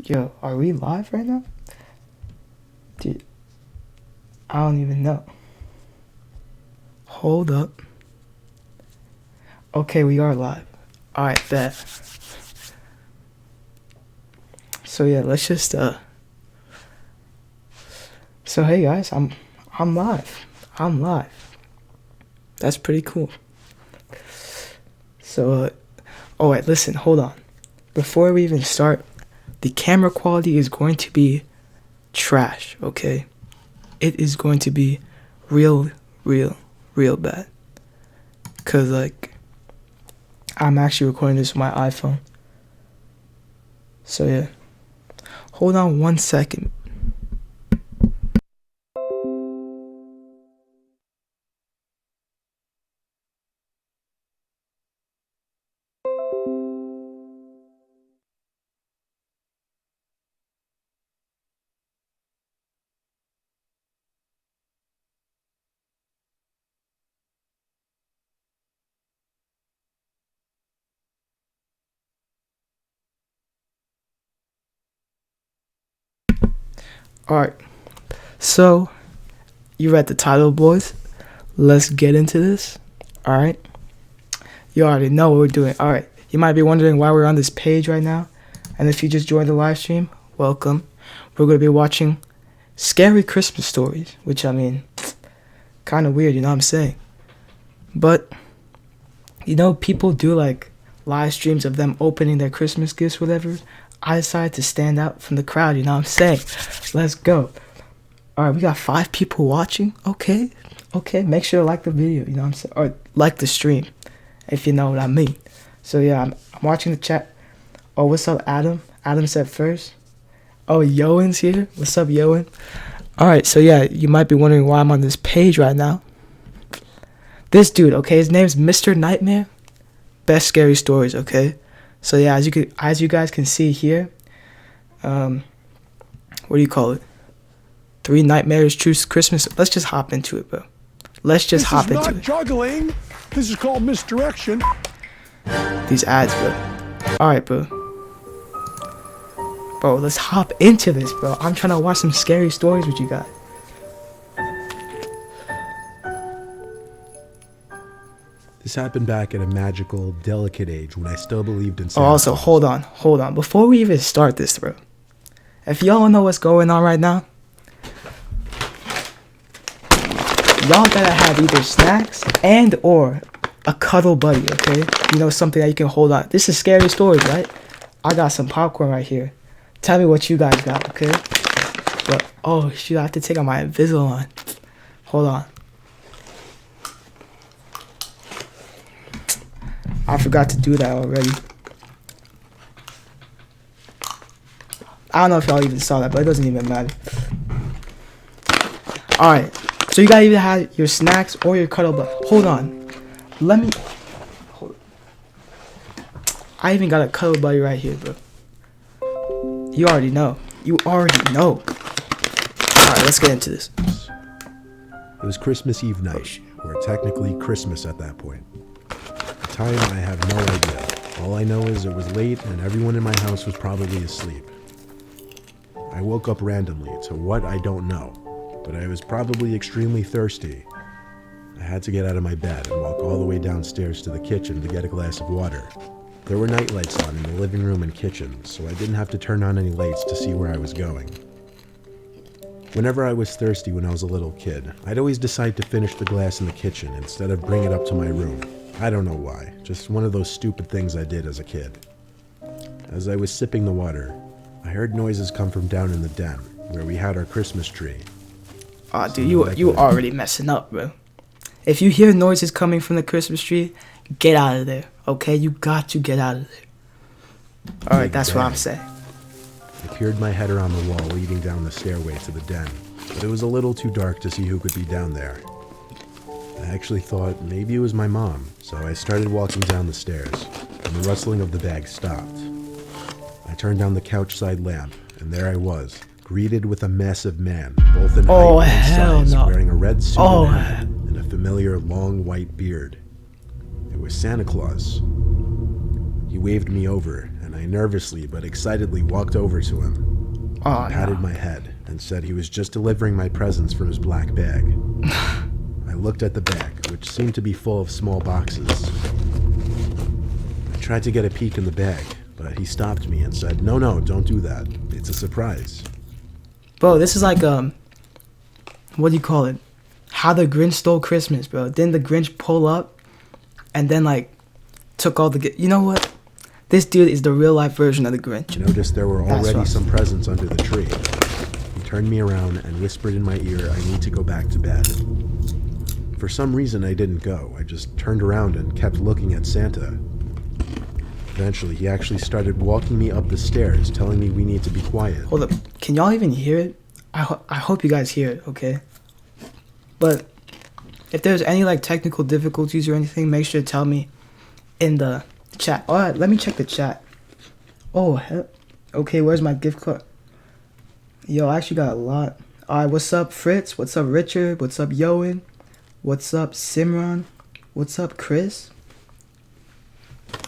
Yo, are we live right now? Dude, I don't even know. Hold up. Okay, we are live. Alright, bet. So yeah, let's just So hey guys, I'm live. I'm live. That's pretty cool. So oh wait, listen, hold on. Before we even start, the camera quality is going to be trash, okay? It is going to be real bad. Cause like I'm actually recording this with my iPhone. So yeah. Hold on 1 second. Alright. So you read the title, boys. Let's get into this. Alright. You already know what we're doing. Alright. You might be wondering why we're on this page right now. And if you just joined the live stream, welcome. We're going to be watching scary Christmas stories. Which, I mean, kind of weird, you know what I'm saying? But, you know, people do like live streams of them opening their Christmas gifts, whatever. I decided to stand out from the crowd, you know what I'm saying? Let's go. Alright, we got 5 people watching. Okay. Make sure to like the video, you know what I'm saying? Or like the stream, if you know what I mean. So yeah, I'm watching the chat. Oh, what's up, Adam? Adam said first. Oh, Yoan's here. What's up, Yoan? Alright, so yeah, you might be wondering why I'm on this page right now. This dude, okay, his name's Mr. Nightmare. Best scary stories, okay? So yeah, as you guys can see here, what do you call it? 3 Nightmares, True Christmas. Let's just hop into it, bro. Let's just hop into it. This is not juggling. This is called misdirection. These ads, bro. Alright, bro. Bro, let's hop into this, bro. I'm trying to watch some scary stories with you guys. This happened back at a magical, delicate age when I still believed in Oh, Santa also, Claus. hold on. Before we even start this, bro. If y'all don't know what's going on right now, y'all gotta have either snacks and or a cuddle buddy, okay? You know, something that you can hold on. This is scary stories, right? I got some popcorn right here. Tell me what you guys got, okay? But, oh, shoot, I have to take out my Invisalign. Hold on. I forgot to do that already. I don't know if y'all even saw that, but it doesn't even matter. Alright. So you gotta either have your snacks or your cuddle buddy. Hold on. I even got a cuddle buddy right here, bro. You already know. Alright, let's get into this. It was Christmas Eve night, or technically Christmas at that point. The time, I have no idea. All I know is it was late and everyone in my house was probably asleep. I woke up randomly to what I don't know, but I was probably extremely thirsty. I had to get out of my bed and walk all the way downstairs to the kitchen to get a glass of water. There were night lights on in the living room and kitchen, so I didn't have to turn on any lights to see where I was going. Whenever I was thirsty when I was a little kid, I'd always decide to finish the glass in the kitchen instead of bring it up to my room. I don't know why, just one of those stupid things I did as a kid. As I was sipping the water, I heard noises come from down in the den, where we had our Christmas tree. Aw, dude, you already messing up, bro. If you hear noises coming from the Christmas tree, get out of there, okay? You got to get out of there. Alright, that's what I'm saying. I peered my head around the wall leading down the stairway to the den, but it was a little too dark to see who could be down there. I actually thought maybe it was my mom, so I started walking down the stairs, and the rustling of the bag stopped. I turned down the couch side lamp, and there I was, greeted with a massive man, both in height and size, wearing a red suit and hat, and a familiar long white beard. It was Santa Claus. He waved me over, and I nervously but excitedly walked over to him, Oh, patted no. my head, and said he was just delivering my presents from his black bag. I looked at the bag, which seemed to be full of small boxes. I tried to get a peek in the bag, but he stopped me and said, No, don't do that. It's a surprise. Bro, this is like, what do you call it? How the Grinch Stole Christmas, bro. Didn't the Grinch pull up and then, like, took all the... You know what? This dude is the real-life version of the Grinch. I noticed there were That's already right. some presents under the tree. He turned me around and whispered in my ear, I need to go back to bed. For some reason, I didn't go. I just turned around and kept looking at Santa. Eventually, he actually started walking me up the stairs, telling me we need to be quiet. Hold up. Can y'all even hear it? I hope you guys hear it, okay? But if there's any, like, technical difficulties or anything, make sure to tell me in the chat. Alright, let me check the chat. Oh, hell. Okay, where's my gift card? Yo, I actually got a lot. Alright, what's up, Fritz? What's up, Richard? What's up, Yoan? What's up, Simran? What's up, Chris?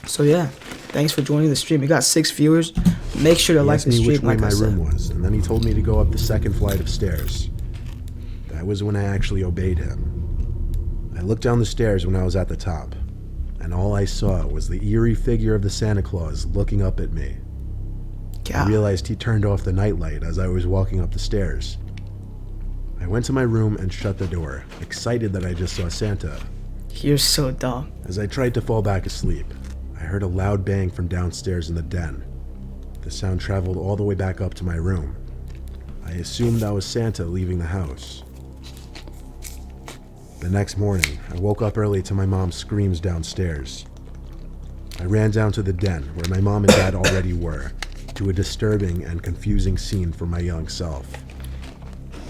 So, yeah. Thanks for joining the stream. We got 6 viewers. Make sure to He like asked the me stream, which way like I my said. room was, and then he told me to go up the second flight of stairs. That was when I actually obeyed him. I looked down the stairs when I was at the top, and all I saw was the eerie figure of the Santa Claus looking up at me. I God. realized he turned off the nightlight as I was walking up the stairs. I went to my room and shut the door, excited that I just saw Santa. You're so dumb. As I tried to fall back asleep, I heard a loud bang from downstairs in the den. The sound traveled all the way back up to my room. I assumed that was Santa leaving the house. The next morning, I woke up early to my mom's screams downstairs. I ran down to the den, where my mom and dad already were, to a disturbing and confusing scene for my young self.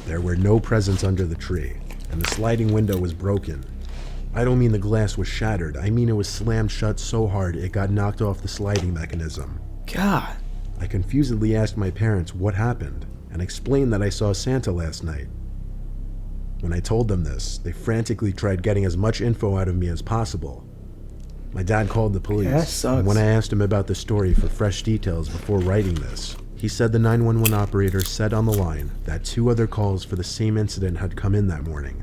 There were no presents under the tree, and the sliding window was broken. I don't mean the glass was shattered, I mean it was slammed shut so hard it got knocked off the sliding mechanism. God. I confusedly asked my parents what happened, and explained that I saw Santa last night. When I told them this, they frantically tried getting as much info out of me as possible. My dad called the police, Yeah, that sucks. and when I asked him about the story for fresh details before writing this, he said the 911 operator said on the line that 2 other calls for the same incident had come in that morning.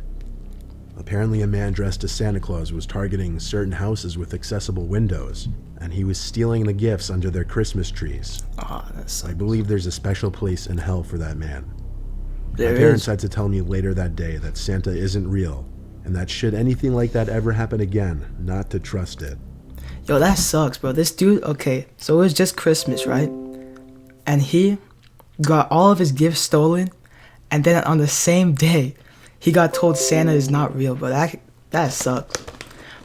Apparently a man dressed as Santa Claus was targeting certain houses with accessible windows, and he was stealing the gifts under their Christmas trees. Oh, that's I believe there's a special place in hell for that man. there My parents is. had to tell me later that day that Santa isn't real, and that should anything like that ever happen again, not to trust it. Yo, that sucks, bro. This dude, okay, so it was just Christmas, right? And he got all of his gifts stolen, and then on the same day, he got told Santa is not real, bro. That sucks.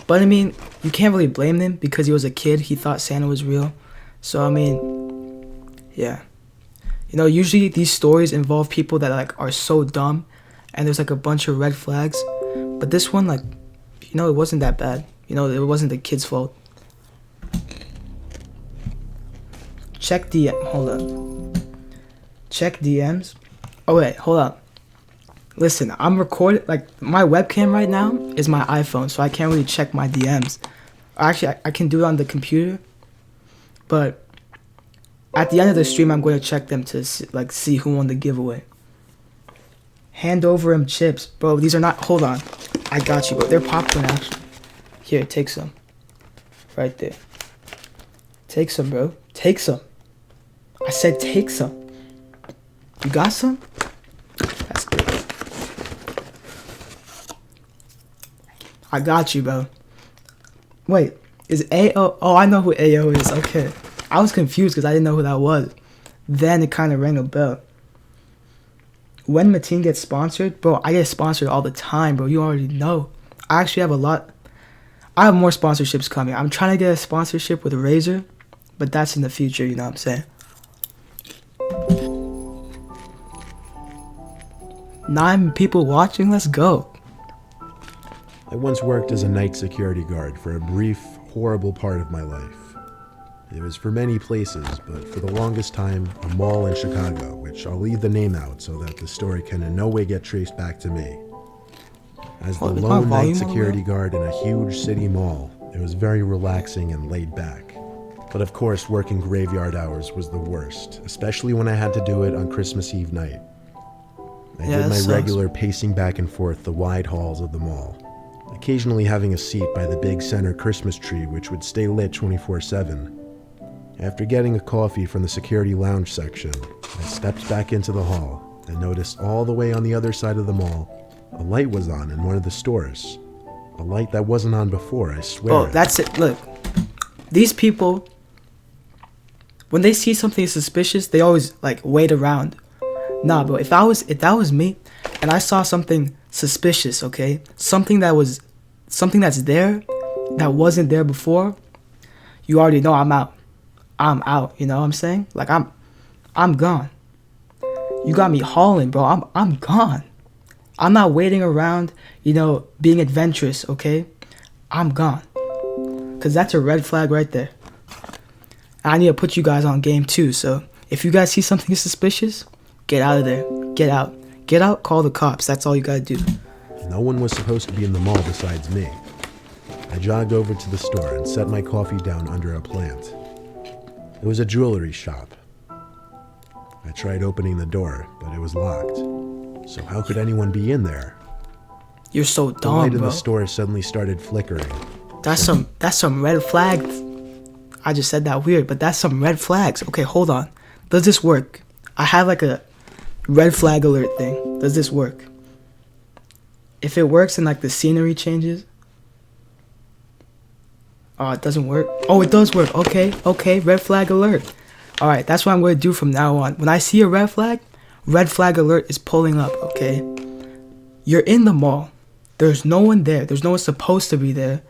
But I mean, you can't really blame him because he was a kid. He thought Santa was real. So I mean, yeah. You know, usually these stories involve people that like are so dumb, and there's like a bunch of red flags. But this one, like, you know, it wasn't that bad. You know, it wasn't the kid's fault. Check DM. Hold up. Check DMs. Oh wait, hold up. Listen, I'm recording. Like my webcam right now is my iPhone, so I can't really check my DMs. Actually, I can do it on the computer, but at the end of the stream, I'm going to check them to see who won the giveaway. Hand over him chips, bro. These are not. Hold on, I got you, bro. They're popcorn actually. Here, take some. Right there. Take some, bro. Take some. I said take some. You got some? That's good. I got you, bro. Wait, is AO? Oh, I know who AO is. Okay. I was confused because I didn't know who that was. Then it kind of rang a bell. When Mateen gets sponsored, bro, I get sponsored all the time, bro. You already know. I actually have a lot. I have more sponsorships coming. I'm trying to get a sponsorship with Razer, but that's in the future, you know what I'm saying? 9 people watching, let's go. I once worked as a night security guard for a brief, horrible part of my life. It was for many places, but for the longest time, a mall in Chicago, which I'll leave the name out so that the story can in no way get traced back to me. As the What, is my lone night volume on security there? guard in a huge city mall, it was very relaxing and laid back. But of course, working graveyard hours was the worst, especially when I had to do it on Christmas Eve night. I Yeah, did that my sucks. regular pacing back and forth the wide halls of the mall, occasionally having a seat by the big center Christmas tree which would stay lit 24/7. After getting a coffee from the security lounge section, I stepped back into the hall and noticed all the way on the other side of the mall, a light was on in one of the stores. A light that wasn't on before, I swear. Oh, that's it. Look, these people, when they see something suspicious, they always like wait around. Nah, bro. If that was me, and I saw something suspicious, okay, something that's there, that wasn't there before, you already know I'm out. I'm out. You know what I'm saying? Like I'm gone. You got me hauling, bro. I'm gone. I'm not waiting around, you know, being adventurous, okay? I'm gone. Cause that's a red flag right there. I need to put you guys on game too, so if you guys see something suspicious, get out of there. Get out. Get out, call the cops. That's all you gotta do. No one was supposed to be in the mall besides me. I jogged over to the store and set my coffee down under a plant. It was a jewelry shop. I tried opening the door, but it was locked. So how could anyone be in there? You're so The dumb, light in bro. the store suddenly started flickering. That's some red flags. I just said that weird, but that's some red flags. Okay, hold on. Does this work? I have like a red flag alert thing. Does this work? If it works and like the scenery changes. Oh, it doesn't work. Oh, it does work. Okay, red flag alert. All right, that's what I'm going to do from now on. When I see a red flag alert is pulling up, okay? You're in the mall. There's no one there. There's no one supposed to be there.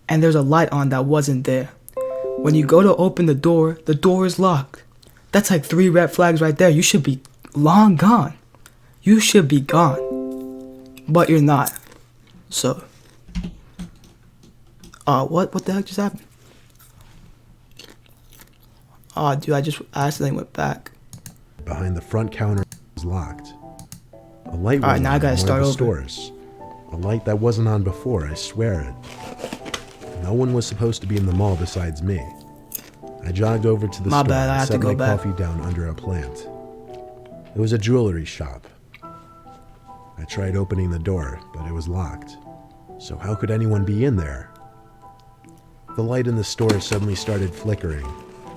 And there's a light on that wasn't there. When you go to open the door is locked. That's like 3 red flags right there. You should be long gone. You should be gone. But you're not. So. What the heck just happened? Dude, I accidentally went back. Behind the front counter was locked. A light All right, was now on I gotta in one start of the over. stores. A light that wasn't on before, I swear it. No one was supposed to be in the mall besides me. I jogged over to the My store bad, I and have to set go my back. coffee down under a plant. It was a jewelry shop. I tried opening the door, but it was locked. So how could anyone be in there? The light in the store suddenly started flickering,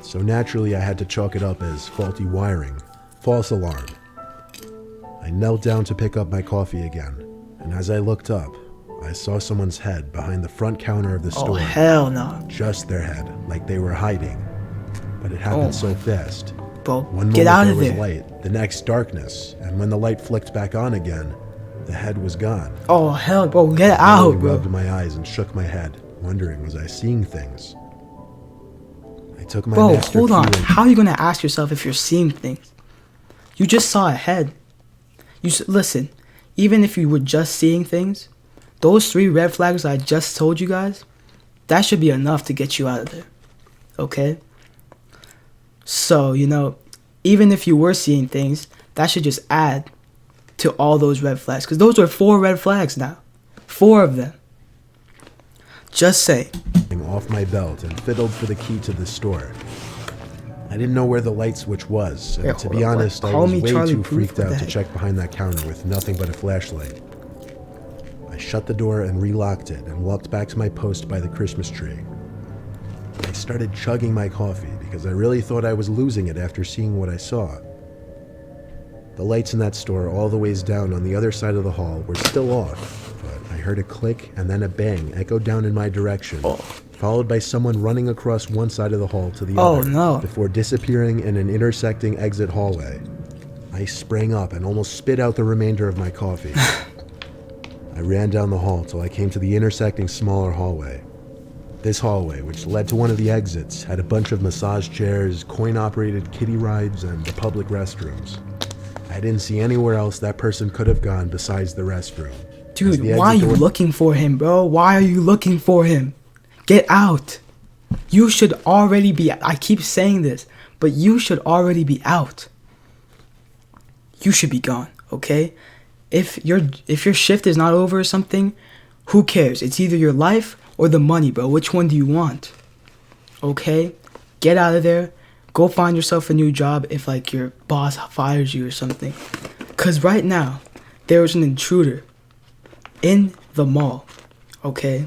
so naturally I had to chalk it up as faulty wiring, false alarm. I knelt down to pick up my coffee again, and as I looked up, I saw someone's head behind the front counter of the Oh, store. hell no. Just their head, like they were hiding. But it happened so fast. Bro, One get moment out there of was there. light, the next darkness, and when the light flicked back on again, the head was gone. Oh, hell, bro, get I out, literally bro. rubbed my eyes and shook my head, wondering was I seeing things. I took my Bro, master hold key on. and How are you gonna ask yourself if you're seeing things? You just saw a head. Listen. Even if you were just seeing things, those 3 red flags I just told you guys, that should be enough to get you out of there. Okay? So, you know, even if you were seeing things, that should just add to all those red flags. Because those are 4 red flags now. 4 of them. Just say. off my belt and fiddled for the key to the store. I didn't know where the light switch was, and Yeah, to hold be up, what? honest, I Call was me way Charlie too Puth? freaked What out the to heck? check behind that counter with nothing but a flashlight. I shut the door and relocked it and walked back to my post by the Christmas tree. I started chugging my coffee because I really thought I was losing it after seeing what I saw. The lights in that store all the ways down on the other side of the hall were still off, but I heard a click and then a bang echoed down in my direction, followed by someone running across one side of the hall to the Oh, other no. before disappearing in an intersecting exit hallway. I sprang up and almost spit out the remainder of my coffee. I ran down the hall till I came to the intersecting smaller hallway. This hallway, which led to one of the exits, had a bunch of massage chairs, coin-operated kiddie rides, and the public restrooms. I didn't see anywhere else that person could have gone besides the restroom. As Dude, the why are exit you door- looking for him, bro? Why are you looking for him? Get out. You should already be, I keep saying this, but you should already be out. You should be gone, okay? If your shift is not over or something, who cares? It's either your life or the money, bro. Which one do you want? Okay? get out of there. Go find yourself a new job if like your boss fires you or something. Cause right now, there was an intruder in the mall, okay?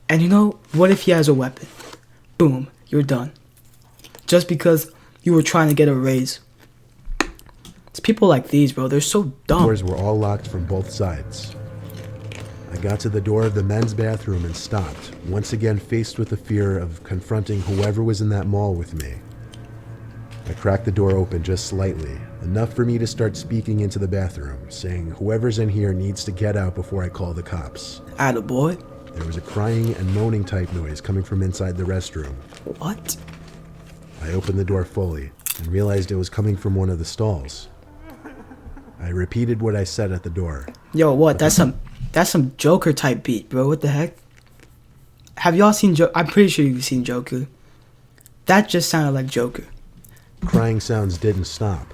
And you know, what if he has a weapon? Boom, you're done. Just because you were trying to get a raise. It's people like these, bro. They're so dumb. Doors were all locked from both sides. I got to the door of the men's bathroom and stopped, once again faced with the fear of confronting whoever was in that mall with me. I cracked the door open just slightly, enough for me to start speaking into the bathroom, saying whoever's in here needs to get out before I call the cops. Attaboy. There was a crying and moaning type noise coming from inside the restroom. What? I opened the door fully and realized it was coming from one of the stalls. I repeated what I said at the door. Yo, what? That's some Joker type beat, bro. What the heck? Have y'all seen Joker? I'm pretty sure you've seen Joker. That just sounded like Joker. Crying sounds didn't stop.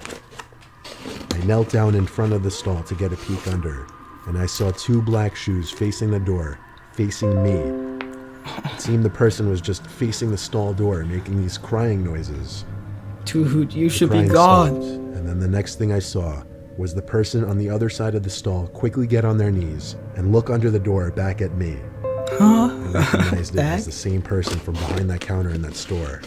I knelt down in front of the stall to get a peek under, and I saw two black shoes facing the door, facing me. It seemed the person was just facing the stall door, making these crying noises. Dude, you should be Crying gone. stopped, and then the next thing I saw was the person on the other side of the stall quickly get on their knees and look under the door back at me. Huh? I recognized it as the same person from behind that counter in that store.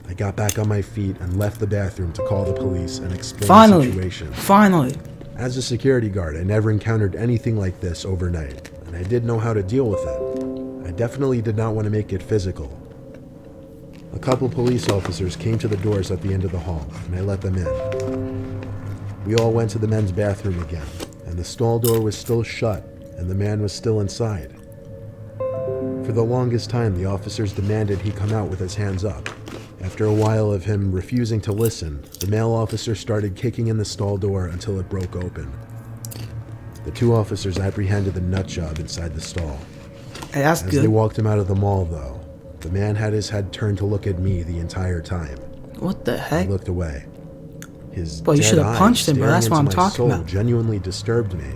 I got back on my feet and left the bathroom to call the police and explain the situation. Finally. As a security guard, I never encountered anything like this overnight, and I did know how to deal with it. I definitely did not want to make it physical. A couple police officers came to the doors at the end of the hall, and I let them in. We all went to the men's bathroom again, and the stall door was still shut, and the man was still inside. For the longest time, the officers demanded he come out with his hands up. After a while of him refusing to listen, the male officer started kicking in the stall door until it broke open. The two officers apprehended the nut job inside the stall. Hey, that's As good. they walked him out of the mall, though, the man had his head turned to look at me the entire time. What the I heck? looked away. His Well, you dead should have eyes punched him, bro. staring That's what into I'm my talking soul about. genuinely disturbed me.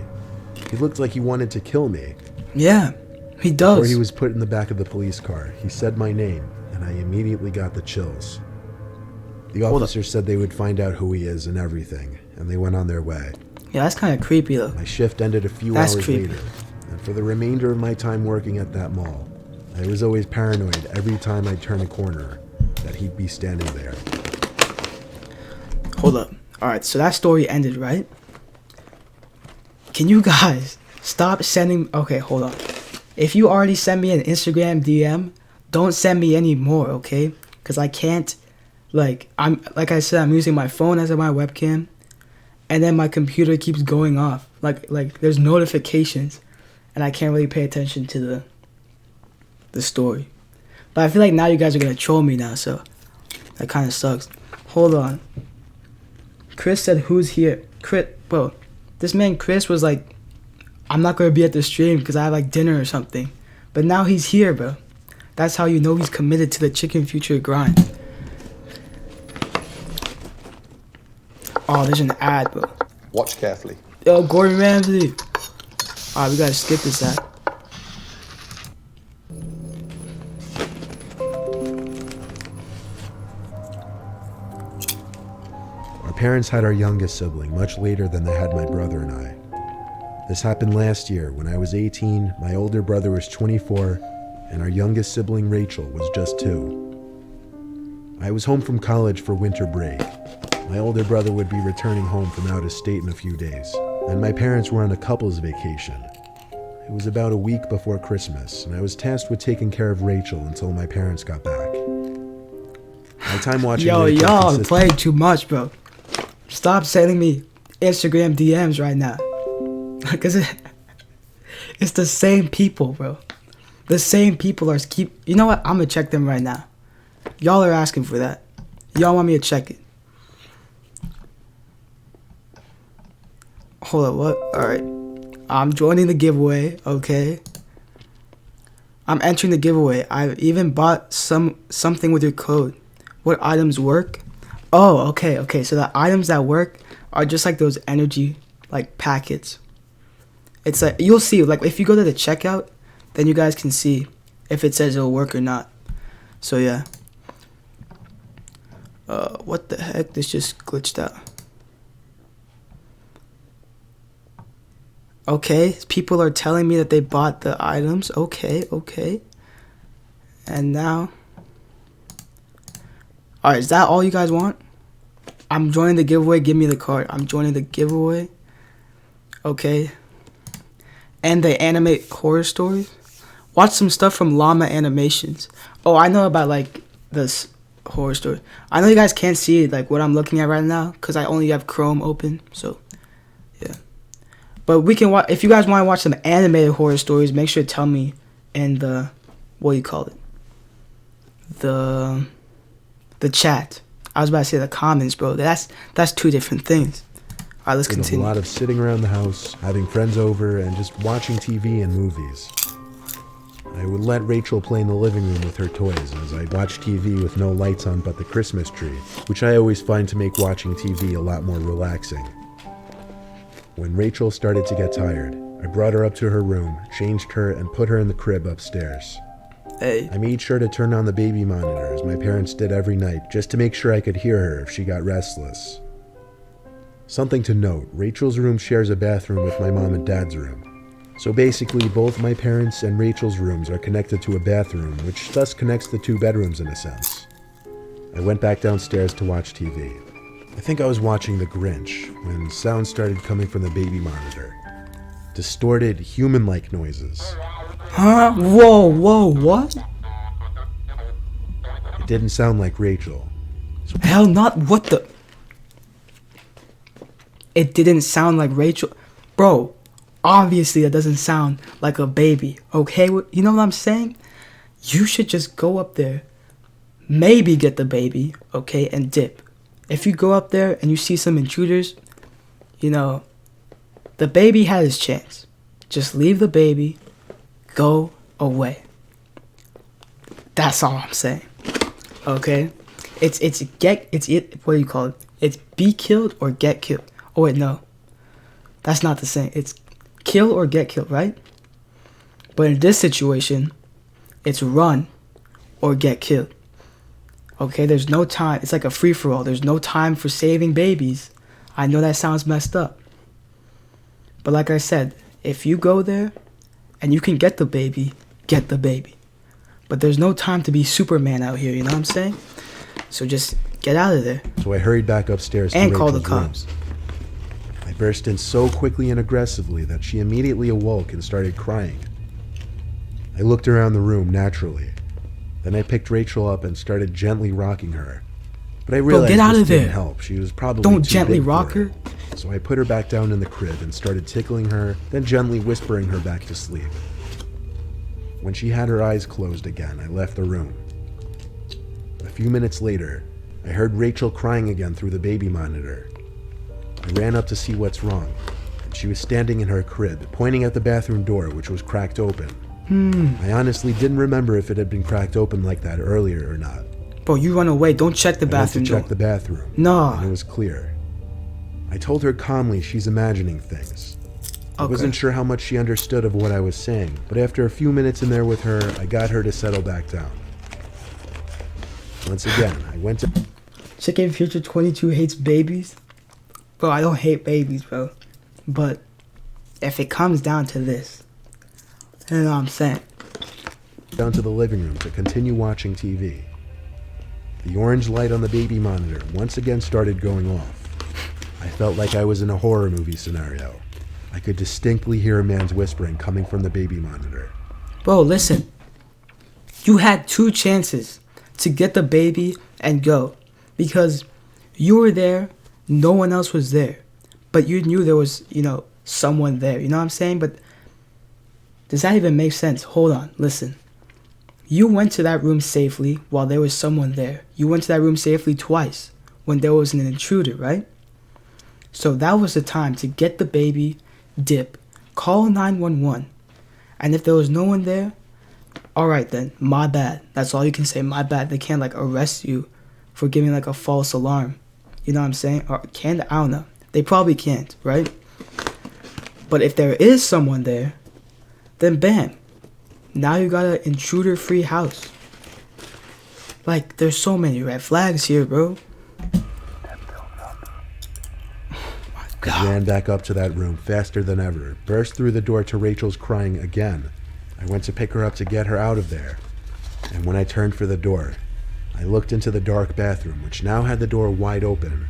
He looked like he wanted to kill me. Yeah, he Before does. he was put in the back of the police car, he said my name, and I immediately got the chills. The officers said they would find out who he is and everything, and they went on their way. Yeah, that's kind of creepy, though. My shift ended a few That's hours creepy. later, and for the remainder of my time working at that mall, I was always paranoid every time I'd turn a corner that he'd be standing there. Hold up. All right, so that story ended, right? Can you guys stop sending... Okay, hold on. If you already sent me an Instagram DM, don't send me any more, okay? Because I can't... Like I said, I'm using my phone as my webcam, and then my computer keeps going off. Like there's notifications, and I can't really pay attention to the story. But I feel like now you guys are gonna troll me now, so that kind of sucks. Hold on. Chris said, "Who's here?" Chris, bro. This man Chris was like, "I'm not gonna be at the stream because I have like dinner or something," but now he's here, bro. That's how you know he's committed to the Chicken Future grind. Oh, there's an ad, bro. Watch carefully. Yo, Gordon Ramsay. Alright, we gotta skip this ad. Our parents had our youngest sibling much later than they had my brother and I. This happened last year when I was 18, my older brother was 24, and our youngest sibling Rachel was just 2. I was home from college for winter break. My older brother would be returning home from out of state in a few days, and my parents were on a couple's vacation. It was about a week before Christmas, and I was tasked with taking care of Rachel until my parents got back. My time watching Yo, Rachel y'all consisted- playing too much, bro. Stop sending me Instagram DMs right now. Cause it's the same people, bro. The same people are keep. You know what? I'm gonna check them right now. Y'all are asking for that. Y'all want me to check it? Hold up, what? Alright. I'm joining the giveaway, okay? I'm entering the giveaway. I even bought something with your code. What items work? Oh, okay. So the items that work are just like those energy like packets. It's like you'll see, like if you go to the checkout, then you guys can see if it says it'll work or not. So yeah. What the heck? This just glitched out. Okay, people are telling me that they bought the items. Okay. And now... Alright, is that all you guys want? I'm joining the giveaway. Give me the card. I'm joining the giveaway. Okay. And they animate horror stories. Watch some stuff from Llama Animations. Oh, I know about, like, this horror story. I know you guys can't see, like, what I'm looking at right now, because I only have Chrome open, so, yeah. But we can watch, if you guys want to watch some animated horror stories, make sure to tell me in the, what do you call it? The chat. I was about to say the comments, bro. That's two different things. All right, let's continue. A lot of sitting around the house, having friends over, and just watching TV and movies. I would let Rachel play in the living room with her toys as I watched TV with no lights on but the Christmas tree, which I always find to make watching TV a lot more relaxing. When Rachel started to get tired, I brought her up to her room, changed her, and put her in the crib upstairs. Hey. I made sure to turn on the baby monitor, as my parents did every night, just to make sure I could hear her if she got restless. Something to note, Rachel's room shares a bathroom with my mom and dad's room. So basically, both my parents' and Rachel's rooms are connected to a bathroom, which thus connects the two bedrooms in a sense. I went back downstairs to watch TV. I think I was watching The Grinch when sounds started coming from the baby monitor. Distorted, human-like noises. Huh? Whoa, what? It didn't sound like Rachel. Hell, not what the... It didn't sound like Rachel. Bro, obviously that doesn't sound like a baby, okay? You know what I'm saying? You should just go up there, maybe get the baby, okay, and dip. If you go up there and you see some intruders, you know, the baby had his chance. Just leave the baby, go away. That's all I'm saying, okay? What do you call it? It's be killed or get killed. Oh wait, no. That's not the same. It's kill or get killed, right? But in this situation, it's run or get killed. Okay, there's no time. It's like a free-for-all. There's no time for saving babies. I know that sounds messed up. But like I said, if you go there and you can get the baby, get the baby. But there's no time to be Superman out here, you know what I'm saying? So just get out of there. So I hurried back upstairs and to call the Rachel's cops. room. I burst in so quickly and aggressively that she immediately awoke and started crying. I looked around the room naturally. Then I picked Rachel up and started gently rocking her. But I realized get out this of there. didn't help. She was probably Don't too gently big for rock her. So I put her back down in the crib and started tickling her, then gently whispering her back to sleep. When she had her eyes closed again, I left the room. A few minutes later, I heard Rachel crying again through the baby monitor. I ran up to see what's wrong, and she was standing in her crib, pointing at the bathroom door, which was cracked open. I honestly didn't remember if it had been cracked open like that earlier or not. Bro, you run away. Don't check the I went bathroom to door. check the bathroom. No. And it was clear. I told her calmly she's imagining things. I Okay. wasn't sure how much she understood of what I was saying, but after a few minutes in there with her, I got her to settle back down. Once again, I went to... Chicken Future 22 hates babies. Bro, I don't hate babies, bro. But if it comes down to this, you know what I'm saying? down to the living room to continue watching TV. The orange light on the baby monitor once again started going off. I felt like I was in a horror movie scenario. I could distinctly hear a man's whispering coming from the baby monitor. Bro, listen. You had 2 chances to get the baby and go. Because you were there, no one else was there. But you knew there was, someone there. You know what I'm saying? But does that even make sense? Hold on, listen. You went to that room safely while there was someone there. You went to that room safely twice when there was an intruder, right? So that was the time to get the baby, dip, call 911. And if there was no one there, alright then, my bad. That's all you can say, my bad. They can't arrest you for giving a false alarm. You know what I'm saying? Or can, I don't know. They probably can't, right? But if there is someone there, then bam. Now you got an intruder-free house. There's so many red flags here, bro. ran back up to that room faster than ever, burst through the door to Rachel's crying again. I went to pick her up to get her out of there. And when I turned for the door, I looked into the dark bathroom, which now had the door wide open.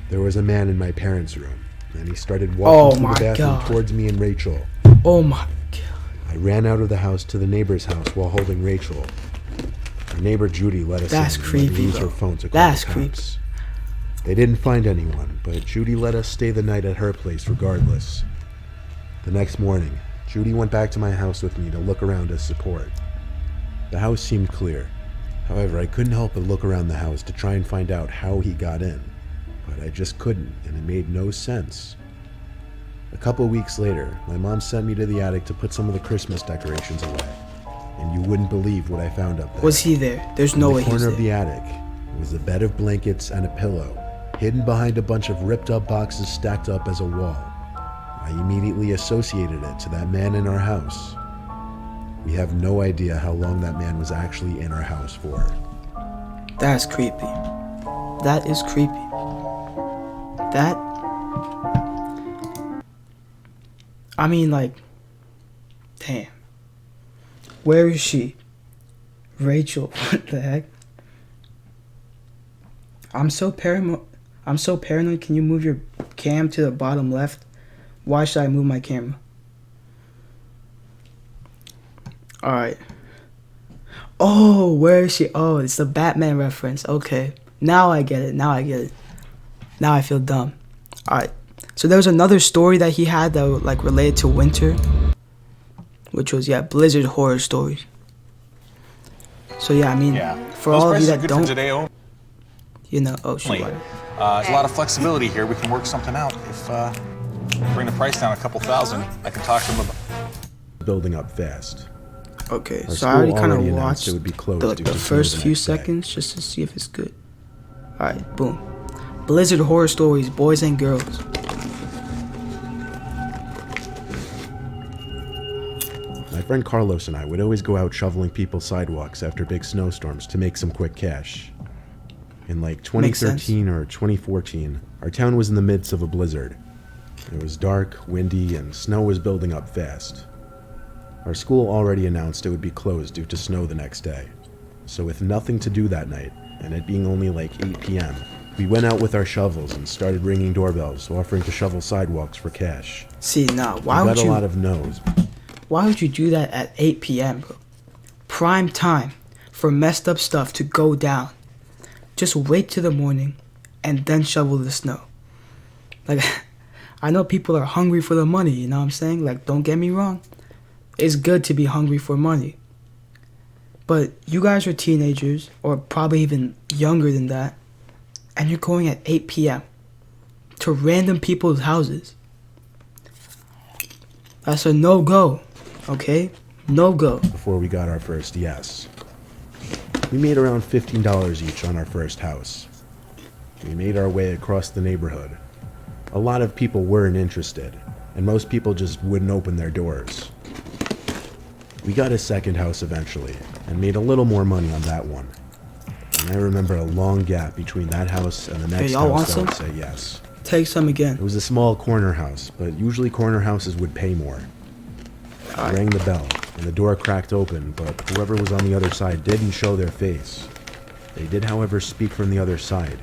There was a man in my parents' room, and he started walking through the bathroom towards me and Rachel. Oh my God. I ran out of the house to the neighbor's house while holding Rachel. Our neighbor Judy let us That's in and creepy, use bro. her phone to call That's the creepy. cops. They didn't find anyone, but Judy let us stay the night at her place regardless. The next morning, Judy went back to my house with me to look around as support. The house seemed clear. However, I couldn't help but look around the house to try and find out how he got in. But I just couldn't, and it made no sense. A couple weeks later, my mom sent me to the attic to put some of the Christmas decorations away. And you wouldn't believe what I found up there. Was he there? There's no way he was In the corner of there. the attic was a bed of blankets and a pillow, hidden behind a bunch of ripped up boxes stacked up as a wall. I immediately associated it to that man in our house. We have no idea how long that man was actually in our house for. That's creepy. That is creepy. That... I mean, like... Damn. Where is she? Rachel. What the heck? I'm so paranoid. Can you move your cam to the bottom left? Why should I move my camera? Alright. Oh, where is she? Oh, it's the Batman reference. Okay. Now I get it. Now I feel dumb. Alright. So there was another story that he had that like related to winter. Which was, Blizzard horror stories. So yeah, I mean, for those all of you prices are that good don't, for today only. you know, oh shoot. There's a lot of flexibility here. We can work something out. If bring the price down a couple thousand, I can talk to them about. Building up fast. Okay, Our so I already school kind of already announced watched it would be closed the due to snow first the few next day. seconds just to see if it's good. Alright, boom. Blizzard horror stories, boys and girls. My friend Carlos and I would always go out shoveling people's sidewalks after big snowstorms to make some quick cash. In like 2013 or 2014, our town was in the midst of a blizzard. It was dark, windy, and snow was building up fast. Our school already announced it would be closed due to snow the next day. So with nothing to do that night, and it being only like 8 p.m., we went out with our shovels and started ringing doorbells, offering to shovel sidewalks for cash. See, nah, why We would got a you... lot of no's. Why would you do that at 8 p.m., bro? Prime time for messed up stuff to go down. Just wait till the morning and then shovel the snow. Like, I know people are hungry for the money, you know what I'm saying? Like, don't get me wrong. It's good to be hungry for money. But you guys are teenagers, or probably even younger than that, and you're going at 8 p.m. to random people's houses. That's a no-go. Okay? No go. Before we got our first yes. We made around $15 each on our first house. We made our way across the neighborhood. A lot of people weren't interested, and most people just wouldn't open their doors. We got a second house eventually, and made a little more money on that one. And I remember a long gap between that house and the next y'all want house that would some? say yes. Take some It again. was a small corner house, but usually corner houses would pay more. I rang the bell, and the door cracked open, but whoever was on the other side didn't show their face. They did, however, speak from the other side.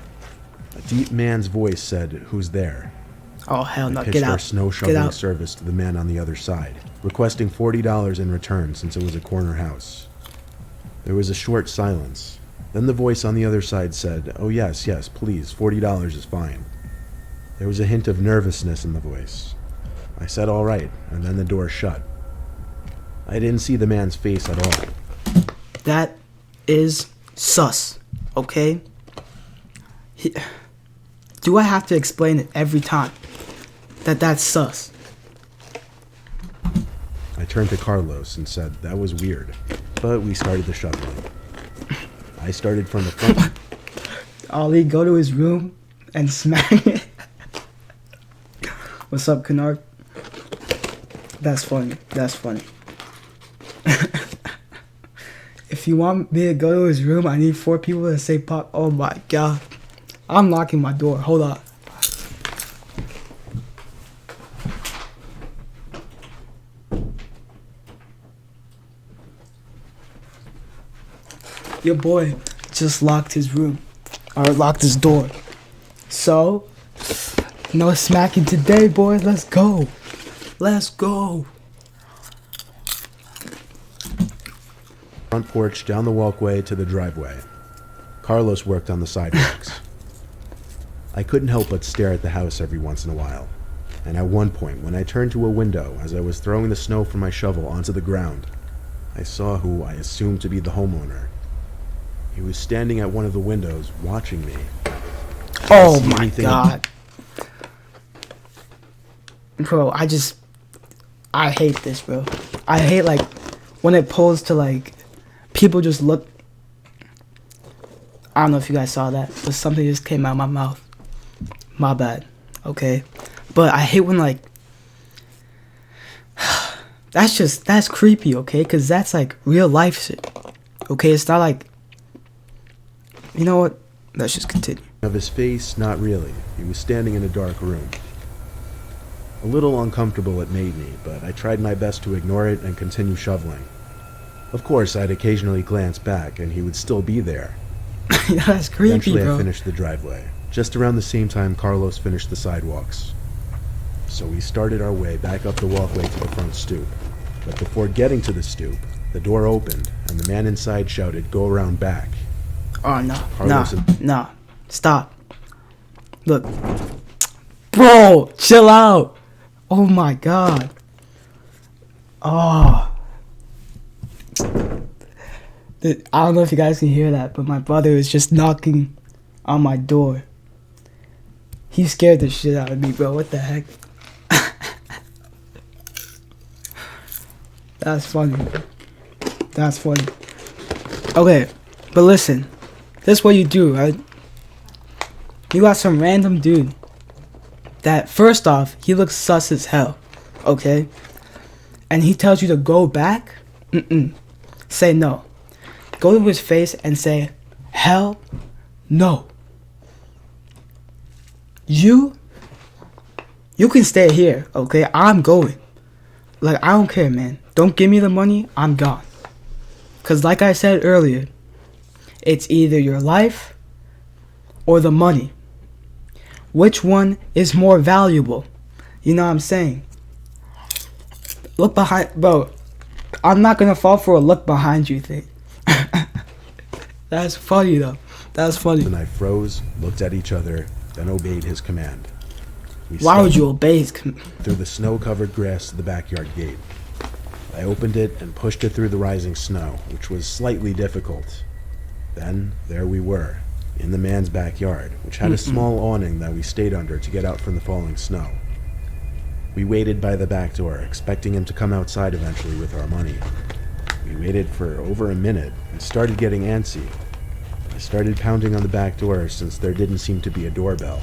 A deep man's voice said, "Who's there?" Oh, hell no. I Get pitched our out. snow Get shoveling out. service to the man on the other side, requesting $40 in return since it was a corner house. There was a short silence. Then the voice on the other side said, "Oh yes, yes, please, $40 is fine." There was a hint of nervousness in the voice. I said all right, and then the door shut. I didn't see the man's face at all. That is sus. Okay? Do I have to explain it every time? That's sus. I turned to Carlos and said that was weird, but we started the shoveling. I started from the front. Ollie, go to his room and smack it. What's up, Kennard? That's funny. That's funny. If you want me to go to his room, I need 4 people to say pop. Oh my god. I'm locking my door. Hold on. your boy just locked his room. Or locked his door. So, no smacking today, boys. Let's go. Let's go. Front porch, down the walkway to the driveway. Carlos worked on the sidewalks. I couldn't help but stare at the house every once in a while. And at one point, when I turned to a window as I was throwing the snow from my shovel onto the ground, I saw who I assumed to be the homeowner. He was standing at one of the windows, watching me. Oh my god. Bro, I hate this, bro. I hate, like, when it pulls to, like, people just look. I don't know if you guys saw that, but something just came out of my mouth. My bad. Okay. But I hate when, like, that's creepy, okay? Because that's, like, real life shit. Okay? It's not like, you know what? Let's just continue. Of his face, not really. He was standing in a dark room. A little uncomfortable it made me, but I tried my best to ignore it and continue shoveling. Of course, I'd occasionally glance back, and he would still be there. Yeah, that's creepy, Eventually, bro. I finished the driveway. Just around the same time Carlos finished the sidewalks. So we started our way back up the walkway to the front stoop. But before getting to the stoop, the door opened, and the man inside shouted, "Go around back." Oh, no. Carlos Nah. Stop. Look. Bro, chill out. Oh, my God. Oh. I don't know if you guys can hear that, but my brother is just knocking on my door. He scared the shit out of me, bro. What the heck? That's funny. That's funny. Okay, but listen. This is what you do, right? You got some random dude that, first off, he looks sus as hell, okay? And he tells you to go back? Say no. Go to his face and say, hell no. You can stay here, okay? I'm going. Like, I don't care, man. Don't give me the money, I'm gone. Because like I said earlier, it's either your life or the money. Which one is more valuable? You know what I'm saying? Look behind, bro. I'm not gonna fall for a look behind you thing. That's funny though. That's funny. And I froze, looked at each other, then obeyed his command. Why would you obey his command? Through the snow-covered grass to the backyard gate. I opened it and pushed it through the rising snow, which was slightly difficult. Then, there we were, in the man's backyard, which had a small awning that we stayed under to get out from the falling snow. We waited by the back door, expecting him to come outside eventually with our money. We waited for over a minute and started getting antsy. I started pounding on the back door since there didn't seem to be a doorbell.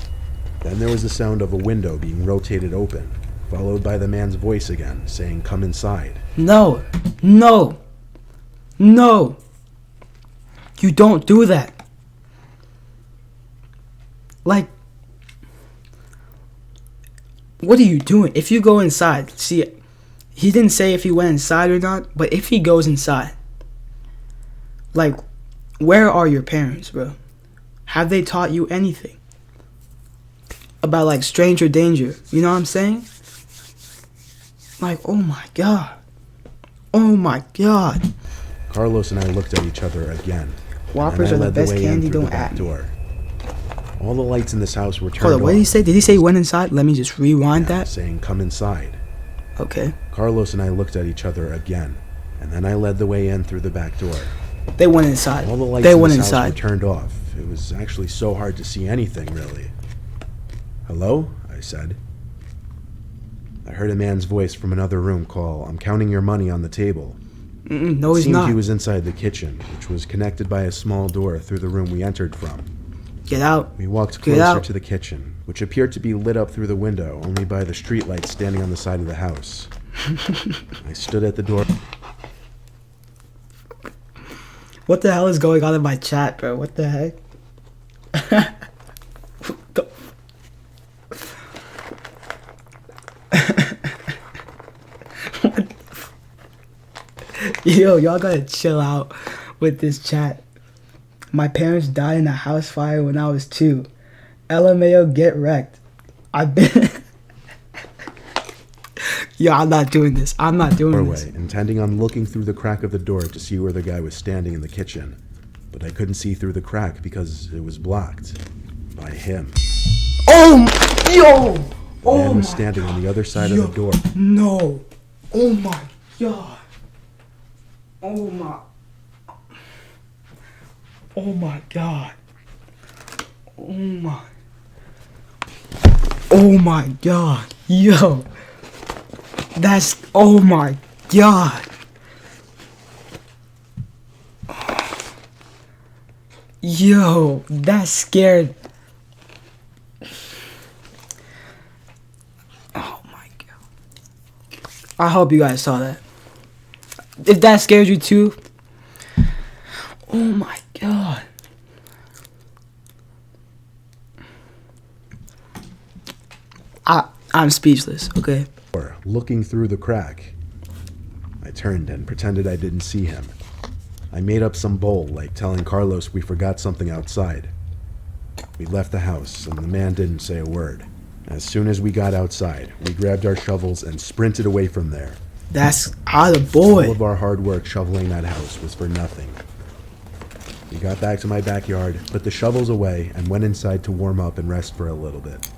Then there was the sound of a window being rotated open, followed by the man's voice again, saying, "Come inside." No. You don't do that. Like, what are you doing? If you go inside, see, he didn't say if he went inside or not, but if he goes inside, like, where are your parents, bro? Have they taught you anything about, like, stranger danger? You know what I'm saying? Like, oh my god. Oh my god. Carlos and I looked at each other again. Whoppers are the best candy, don't at me. door. All the lights in this house were turned Hold on, what did he off, say? Did he say he went inside? Let me just rewind that. saying, "Come inside." Okay. Carlos and I looked at each other again, and then I led the way in through the back door. They went inside. All the lights They in went this house were inside. turned off. It was actually so hard to see anything, really. "Hello?" I said. I heard a man's voice from another room call, "I'm counting your money on the table." No, It he's seemed not. he was inside the kitchen, which was connected by a small door through the room we entered from. Get out. We walked Get closer out. to the kitchen, which appeared to be lit up through the window only by the streetlights standing on the side of the house. I stood at the door. What the hell is going on in my chat, bro? What the heck? Yo, y'all gotta chill out with this chat. My parents died in a house fire when I was 2. LMAO, get wrecked. I've been... Yo, I'm not doing this. I'm not doing Doorway, this. intending on looking through the crack of the door to see where the guy was standing in the kitchen. But I couldn't see through the crack because it was blocked by him. Oh, yo! The Oh man was my standing God. on the other side Yo, of the door. No. Oh my God. Oh my. Oh my God. Oh my. Oh my God. Yo. That's. Oh my God. Yo. That scared. Oh my God. I hope you guys saw that. If that scared you too. Oh my God. I'm speechless, okay? Looking through the crack. I turned and pretended I didn't see him. I made up some bull, like telling Carlos we forgot something outside. We left the house, and the man didn't say a word. As soon as we got outside, we grabbed our shovels and sprinted away from there. That's the All boy. of our hard work shoveling that house was for nothing. We got back to my backyard, put the shovels away, and went inside to warm up and rest for a little bit.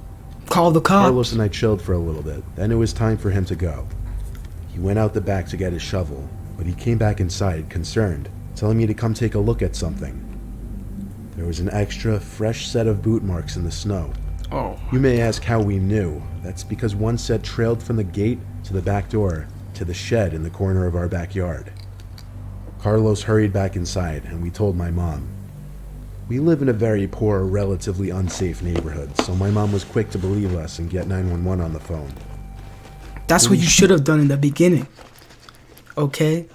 Call the cops. Carlos and I chilled for a little bit. Then it was time for him to go. He went out the back to get his shovel, but he came back inside, concerned, telling me to come take a look at something. There was an extra, fresh set of boot marks in the snow. Oh. You may ask how we knew. That's because one set trailed from the gate to the back door to the shed in the corner of our backyard. Carlos hurried back inside, and we told my mom. We live in a very poor, relatively unsafe neighborhood, so my mom was quick to believe us and get 911 on the phone. That's what you should have done in the beginning. Okay?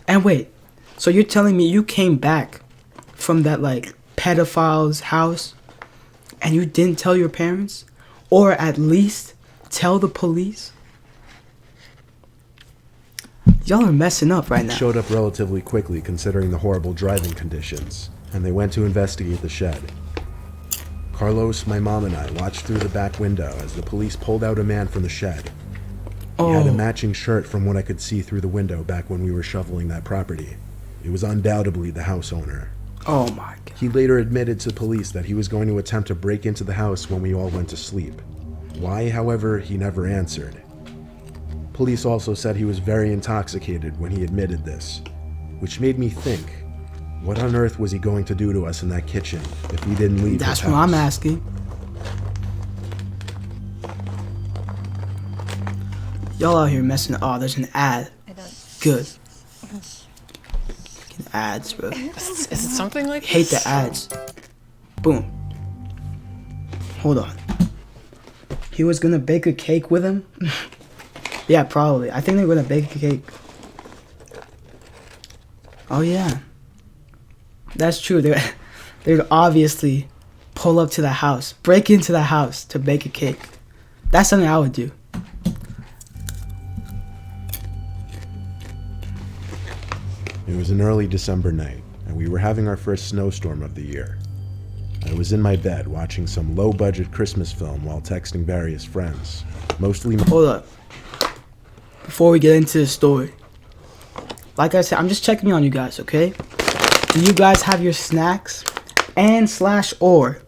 And wait, so you're telling me you came back from that, like, pedophile's house and you didn't tell your parents? Or at least tell the police? Y'all are messing up right now. Showed up relatively quickly considering the horrible driving conditions, and they went to investigate the shed. Carlos, my mom, and I watched through the back window as the police pulled out a man from the shed. He had a matching shirt from what I could see through the window back when we were shoveling that property. It was undoubtedly the house owner. Oh my God. He later admitted to police that he was going to attempt to break into the house when we all went to sleep. Why, however, he never answered. Police also said he was very intoxicated when he admitted this, which made me think, what on earth was he going to do to us in that kitchen if he didn't leave That's his what house? I'm asking. Y'all out here messing. Oh, there's an ad. I don't. Good. Fucking ads, bro. Is it something like Hate the ads. Boom. Hold on. He was gonna bake a cake with him? Yeah, probably. I think they're gonna bake a cake. Oh yeah. That's true. They'd obviously pull up to the house, break into the house to bake a cake. That's something I would do. It was an early December night, and we were having our first snowstorm of the year. I was in my bed watching some low-budget Christmas film while texting various friends, mostly Hold up. Before we get into the story, like I said, I'm just checking on you guys, okay? Do you guys have your snacks and / or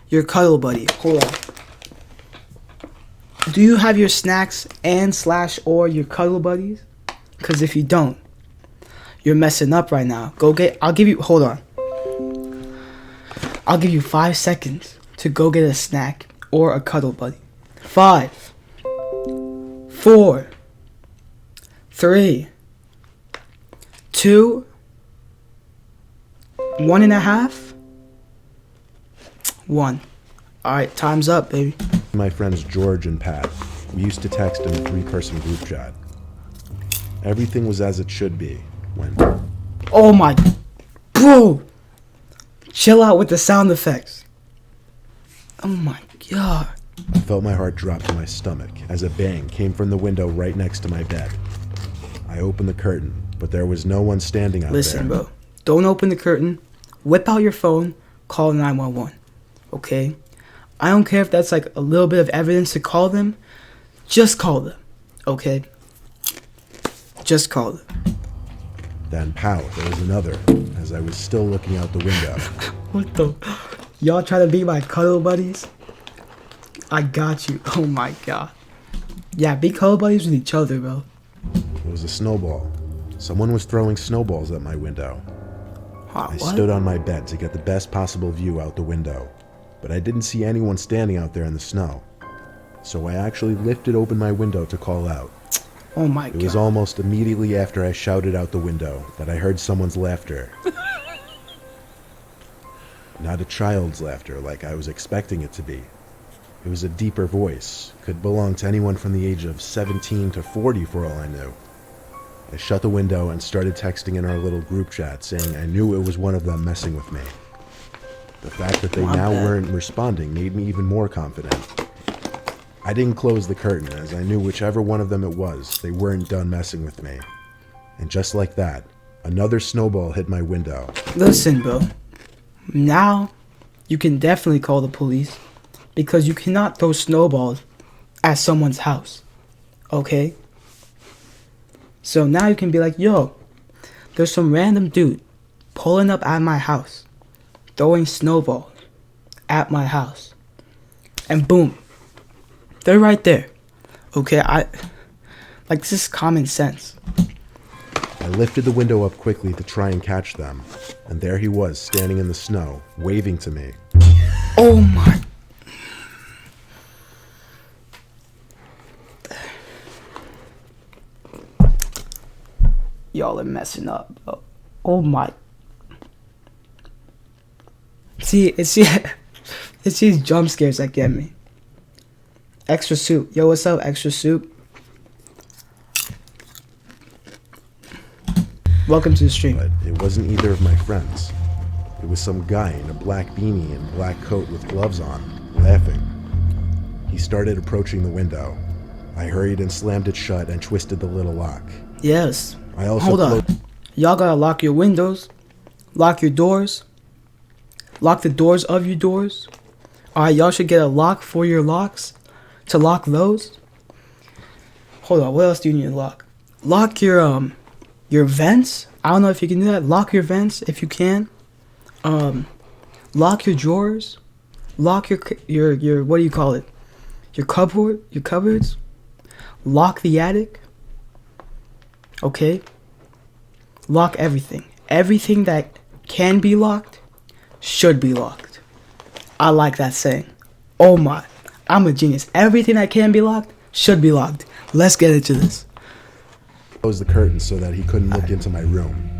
your cuddle buddy? Hold on. Do you have your snacks and / or your cuddle buddies? Because if you don't, you're messing up right now. Hold on. I'll give you 5 seconds to go get a snack or a cuddle buddy. 5, 4, 3, 2, 1.5, 1. Alright, time's up, baby. my friends George and Pat. We used to text in a 3-person group chat. Everything was as it should be when Oh my. Bro! Chill out with the sound effects. Oh my God. I felt my heart drop to my stomach as a bang came from the window right next to my bed. I opened the curtain, but there was no one standing out Listen, there. bro. Don't open the curtain. whip out your phone, call 911. Okay? I don't care if that's like a little bit of evidence to call them. Just call them. Okay? Just call them. Then pow, there was another, as I was still looking out the window. What the? Y'all try to be my cuddle buddies? I got you. Oh my god. Yeah, be cuddle buddies with each other, bro. It was a snowball. Someone was throwing snowballs at my window. I What? stood on my bed to get the best possible view out the window, but I didn't see anyone standing out there in the snow. So I actually lifted open my window to call out. Oh my It god. was almost immediately after I shouted out the window that I heard someone's laughter. Not a child's laughter like I was expecting it to be. It was a deeper voice, could belong to anyone from the age of 17 to 40 for all I knew. I shut the window and started texting in our little group chat saying I knew it was one of them messing with me. The fact that they My now bad. weren't responding made me even more confident. I didn't close the curtain as I knew whichever one of them it was, they weren't done messing with me. And just like that, another snowball hit my window. Listen, bro. Now, you can definitely call the police because you cannot throw snowballs at someone's house. Okay? So now you can be like, yo, there's some random dude pulling up at my house, throwing snowballs at my house. And boom, they're right there. Okay, this is common sense. I lifted the window up quickly to try and catch them, and there he was standing in the snow, waving to me. Oh my. Y'all are messing up, bro. Oh my. See, it's these jump scares that get me. Extra soup. Yo, what's up, extra soup? Welcome to the stream. But it wasn't either of my friends. It was some guy in a black beanie and black coat with gloves on, laughing. He started approaching the window. I hurried and slammed it shut and twisted the little lock. Yes. I also Hold on. Y'all gotta lock your windows, lock your doors, lock the doors of your doors. Alright, y'all should get a lock for your locks to lock those. Hold on, what else do you need to lock? Lock your vents. I don't know if you can do that. Lock your vents if you can. Lock your drawers. Lock your what do you call it? Your cupboards. Lock the attic. Okay? Lock everything. Everything that can be locked should be locked. I like that saying. Oh my. I'm a genius. Everything that can be locked should be locked. Let's get into this. closed the curtain so that he couldn't look into my room.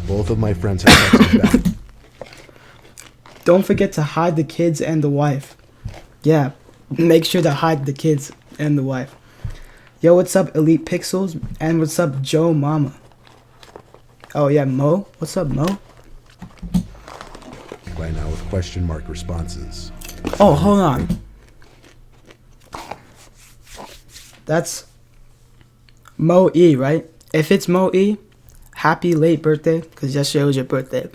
Both of my friends had texted back. Don't forget to hide the kids and the wife. Yeah, make sure to hide the kids and the wife. Yo, what's up, Elite Pixels? And what's up, Joe Mama? Oh, yeah, Mo? What's up, Mo? By now with question mark responses. Oh, hold on. That's Mo E, right? If it's Mo E, happy late birthday, because yesterday was your birthday.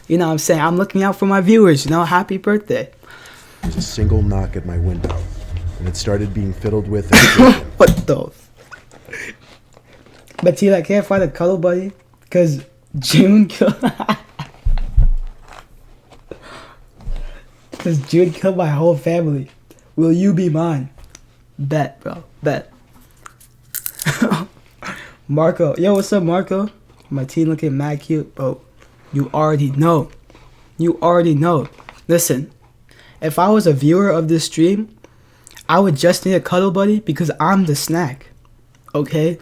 You know what I'm saying? I'm looking out for my viewers, you know? Happy birthday. There was a single knock at my window, and it started being fiddled with and shaken. What the? But T, I can't find a cuddle buddy, because June killed... Because June killed my whole family. Will you be mine? Bet, bro. Bet. Marco. Yo, what's up, Marco? My team looking mad cute, bro. You already know. You already know. Listen, if I was a viewer of this stream, I would just need a cuddle buddy because I'm the snack. Okay?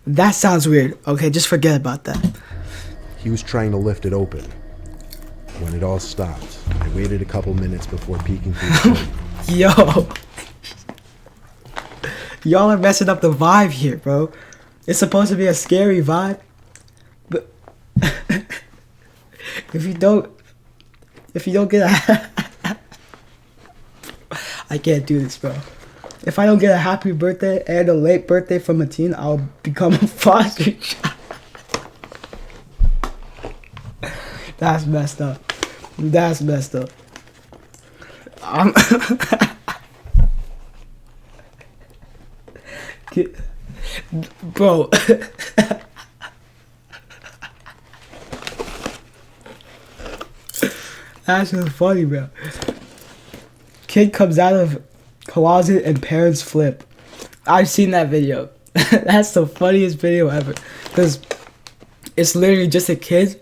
That sounds weird. Okay, just forget about that. He was trying to lift it open. When it all stopped, I waited a couple minutes before peeking through the curtain. Yo. Y'all are messing up the vibe here, bro. It's supposed to be a scary vibe. But if you don't get a I can't do this, bro. If I don't get a happy birthday and a late birthday from a teen, I'll become a foster child. That's messed up. That's messed up. I'm Bro. That's just funny, bro. Kid comes out of closet and parents flip. I've seen that video. That's the funniest video ever. Because it's literally just a kid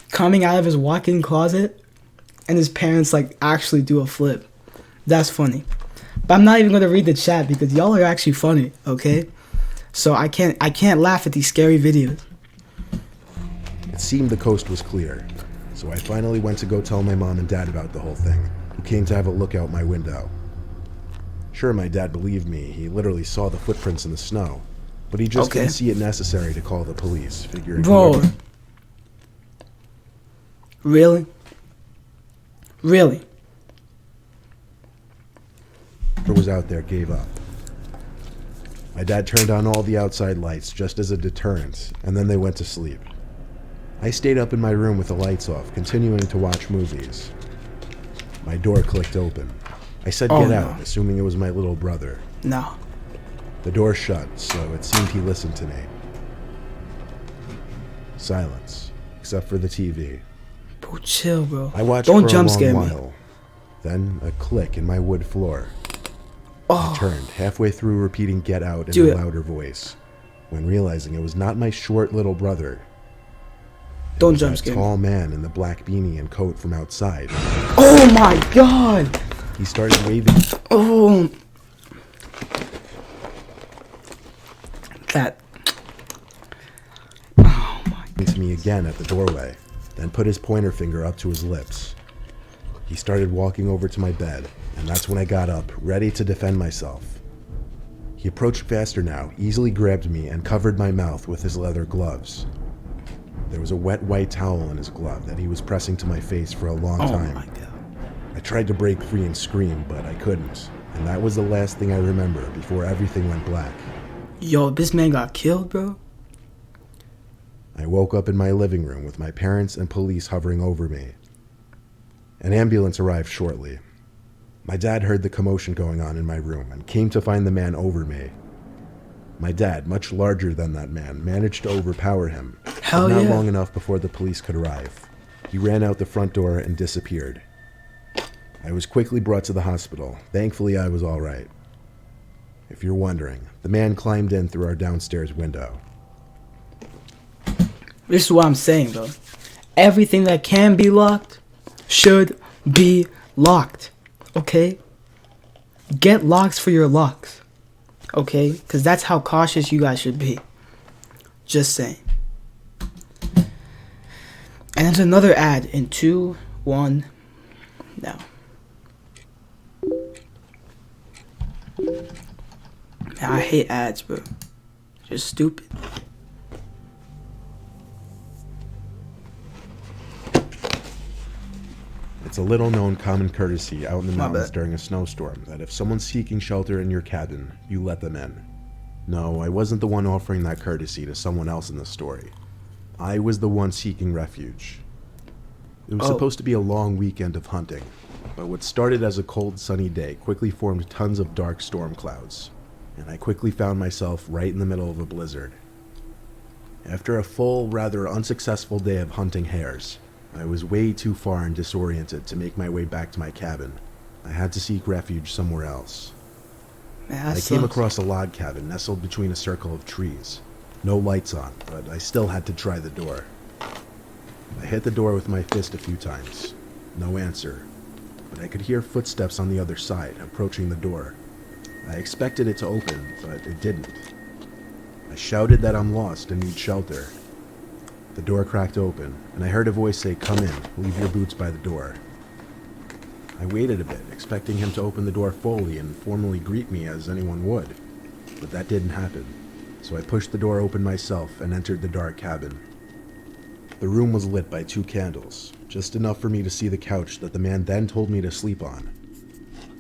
coming out of his walk-in closet and his parents like actually do a flip. That's funny. But I'm not even gonna read the chat because y'all are actually funny, okay? So I can't laugh at these scary videos. It seemed the coast was clear, so I finally went to go tell my mom and dad about the whole thing, who came to have a look out my window. Sure, my dad believed me. He literally saw the footprints in the snow, but he just didn't see it necessary to call the police, figuring Bro. Really? Really? whoever was out there gave up. My dad turned on all the outside lights just as a deterrent, and then they went to sleep. I stayed up in my room with the lights off, continuing to watch movies. My door clicked open. I said get out, assuming it was my little brother. No. The door shut, so it seemed he listened to me. Silence, except for the TV. Bro, chill, bro. I watched Don't for jump a long scare while. me. Then a click in my wood floor. Oh. I turned, halfway through repeating get out in Dude. a louder voice, when realizing it was not my short little brother. Don't jump That scare tall me. man in the black beanie and coat from outside. Oh my god! He started waving Oh. That. to me again at the doorway, then put his pointer finger up to his lips. He started walking over to my bed, and that's when I got up, ready to defend myself. He approached faster now, easily grabbed me, and covered my mouth with his leather gloves. There was a wet white towel in his glove that he was pressing to my face for a long time. Oh my god. I tried to break free and scream, but I couldn't, and that was the last thing I remember before everything went black. Yo, this man got killed, bro? I woke up in my living room with my parents and police hovering over me. An ambulance arrived shortly. My dad heard the commotion going on in my room and came to find the man over me. My dad, much larger than that man, managed to overpower him, Hell but not yeah. long enough before the police could arrive. He ran out the front door and disappeared. I was quickly brought to the hospital. Thankfully, I was all right. If you're wondering, the man climbed in through our downstairs window. This is what I'm saying, bro. Everything that can be locked should be locked. Okay? Get locks for your locks. Okay? Because that's how cautious you guys should be. Just saying. And there's another ad in 2, 1, now. Man, I hate ads, bro. Just stupid. It's a little-known common courtesy out in the My mountains bad. during a snowstorm that if someone's seeking shelter in your cabin, you let them in. No, I wasn't the one offering that courtesy to someone else in the story. I was the one seeking refuge. It was Oh. supposed to be a long weekend of hunting, but what started as a cold, sunny day quickly formed tons of dark storm clouds, and I quickly found myself right in the middle of a blizzard. After a full, rather unsuccessful day of hunting hares, I was way too far and disoriented to make my way back to my cabin. I had to seek refuge somewhere else. Man, that I came sucks. across a log cabin nestled between a circle of trees. No lights on, but I still had to try the door. I hit the door with my fist a few times. No answer, but I could hear footsteps on the other side, approaching the door. I expected it to open, but it didn't. I shouted that I'm lost and need shelter. The door cracked open, and I heard a voice say, "Come in, leave your boots by the door." I waited a bit, expecting him to open the door fully and formally greet me as anyone would, but that didn't happen, so I pushed the door open myself and entered the dark cabin. The room was lit by 2 candles, just enough for me to see the couch that the man then told me to sleep on.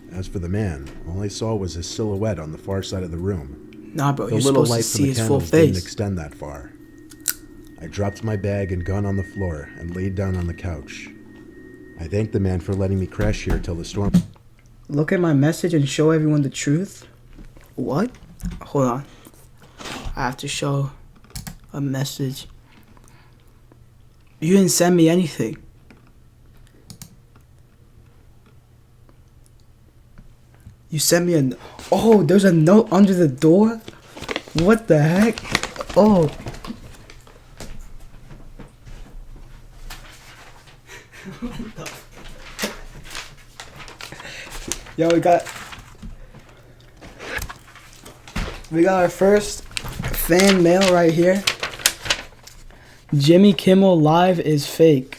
As for the man, all I saw was his silhouette on the far side of the room. Nah, bro, The you're little supposed to light from see the his full candles didn't face. extend that far. I dropped my bag and gun on the floor and laid down on the couch. I thanked the man for letting me crash here till the storm. Look at my message and show everyone the truth? What? Hold on. I have to show a message. You didn't send me anything. You sent me a... Oh, there's a note under the door? What the heck? Oh. Yo, we got our first fan mail right here. Jimmy Kimmel Live is fake.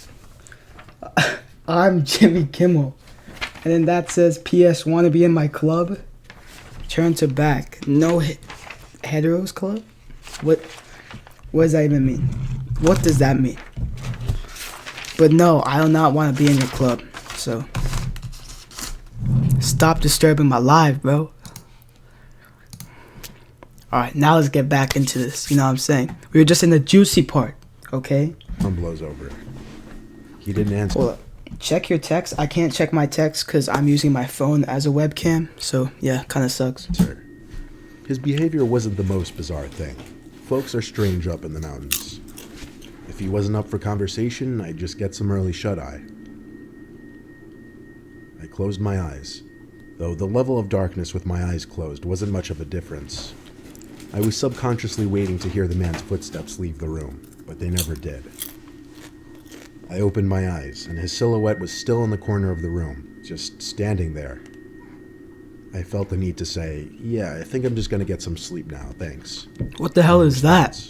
I'm Jimmy Kimmel. And then that says, P.S. Want to be in my club? Turn to back. No heteros club? What does that even mean? What does that mean? But no, I do not want to be in your club. So, stop disturbing my life, bro. Alright, now let's get back into this. You know what I'm saying? We were just in the juicy part, okay? Storm blows over. He didn't answer. Hold up. Check your text. I can't check my text because I'm using my phone as a webcam. So, yeah, kind of sucks. Sir. His behavior wasn't the most bizarre thing. Folks are strange up in the mountains. If he wasn't up for conversation, I'd just get some early shut-eye. I closed my eyes, though the level of darkness with my eyes closed wasn't much of a difference. I was subconsciously waiting to hear the man's footsteps leave the room, but they never did. I opened my eyes, and his silhouette was still in the corner of the room, just standing there. I felt the need to say, yeah, I think I'm just gonna get some sleep now, thanks. What the hell is that?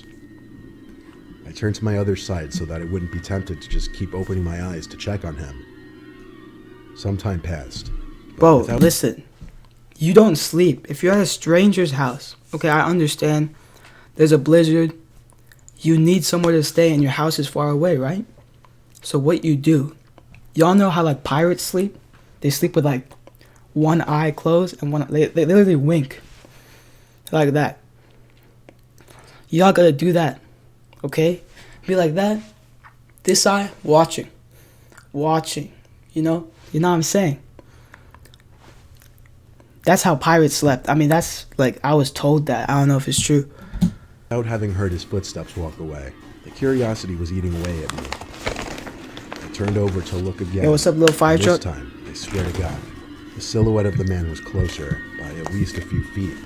I turned to my other side so that I wouldn't be tempted to just keep opening my eyes to check on him. Some time passed. Bro, listen. You don't sleep. If you're at a stranger's house, okay, I understand. There's a blizzard. You need somewhere to stay and your house is far away, right? So what you do, y'all know how like pirates sleep? They sleep with like one eye closed and one, they literally wink. Like that. Y'all gotta do that, okay? Be like that. This eye, watching. You know what I'm saying? That's how pirates slept. I mean, that's like, I was told that. I don't know if it's true. Without having heard his footsteps walk away, the curiosity was eating away at me. I turned over to look again. Yo, what's up, little fire truck? This time, I swear to God, the silhouette of the man was closer by at least a few feet.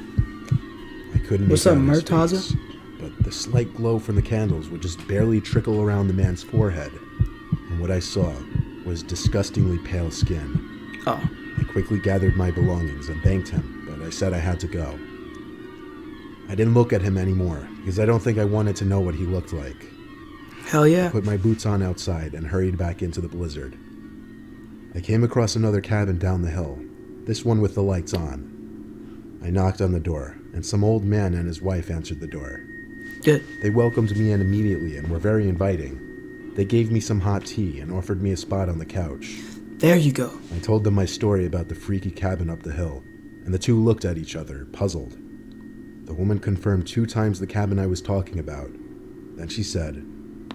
I couldn't What's make up, out his Murtaza? face, but the slight glow from the candles would just barely trickle around the man's forehead, and what I saw was disgustingly pale skin. Oh. I quickly gathered my belongings and thanked him, but I said I had to go. I didn't look at him anymore, because I don't think I wanted to know what he looked like. Hell yeah. I put my boots on outside and hurried back into the blizzard. I came across another cabin down the hill, this one with the lights on. I knocked on the door, and some old man and his wife answered the door. Good. They welcomed me in immediately and were very inviting. They gave me some hot tea and offered me a spot on the couch. There you go. I told them my story about the freaky cabin up the hill, and the two looked at each other, puzzled. The woman confirmed 2 times the cabin I was talking about. Then she said,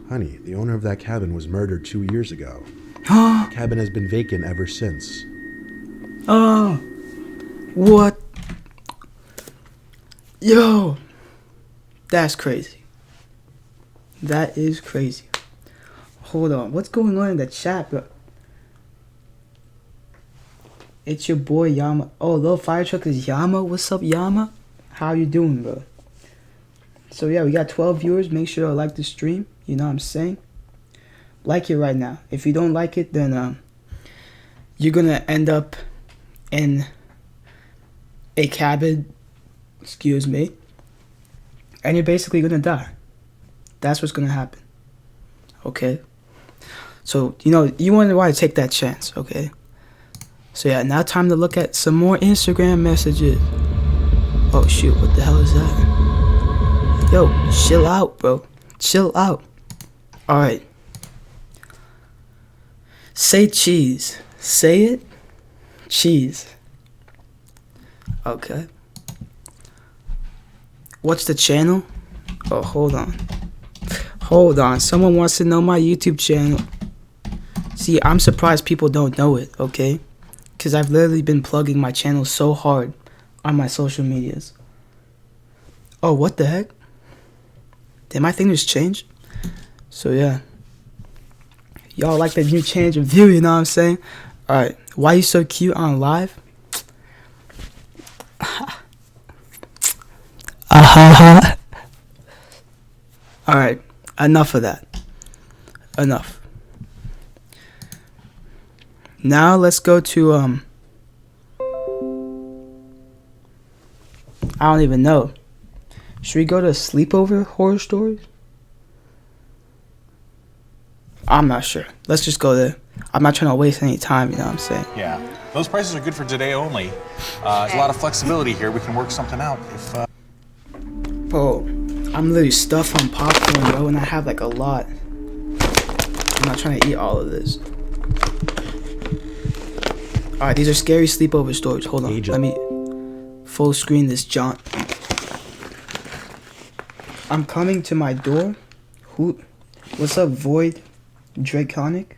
"Honey, the owner of that cabin was murdered 2 years ago. The cabin has been vacant ever since." Oh. What? Yo. That's crazy. That is crazy. Hold on. What's going on in the chat, bro? It's your boy Yama. Oh, little fire truck is Yama. What's up, Yama? How you doing, bro? So yeah, we got 12 viewers. Make sure to like the stream. You know what I'm saying? Like it right now. If you don't like it, then you're gonna end up in a cabin. Excuse me. And you're basically gonna die. That's what's gonna happen. Okay? So, you wonder why to take that chance, okay? So yeah, now time to look at some more Instagram messages. Oh shoot, what the hell is that? Yo, chill out, bro. Chill out. Alright. Say cheese. Say it. Cheese. Okay. What's the channel? Oh, hold on. Hold on. Someone wants to know my YouTube channel. See, I'm surprised people don't know it, okay? Because I've literally been plugging my channel so hard on my social medias. Oh, what the heck? Did my thing just change? So, yeah. Y'all like the new change of view, you know what I'm saying? Alright. Why you so cute on live? Alright. Enough of that. Enough. Now let's go to I don't even know. Should we go to sleepover horror stories? I'm not sure. Let's just go there. I'm not trying to waste any time, you know what I'm saying? Yeah, those prices are good for today only. There's a lot of flexibility here. We can work something out if. Bro, I'm literally stuffed on popcorn, bro, and I have like a lot. I'm not trying to eat all of this. Alright, these are scary sleepover stories. Hold on. Let me full screen this jaunt. I'm coming to my door. What's up, Void Draconic?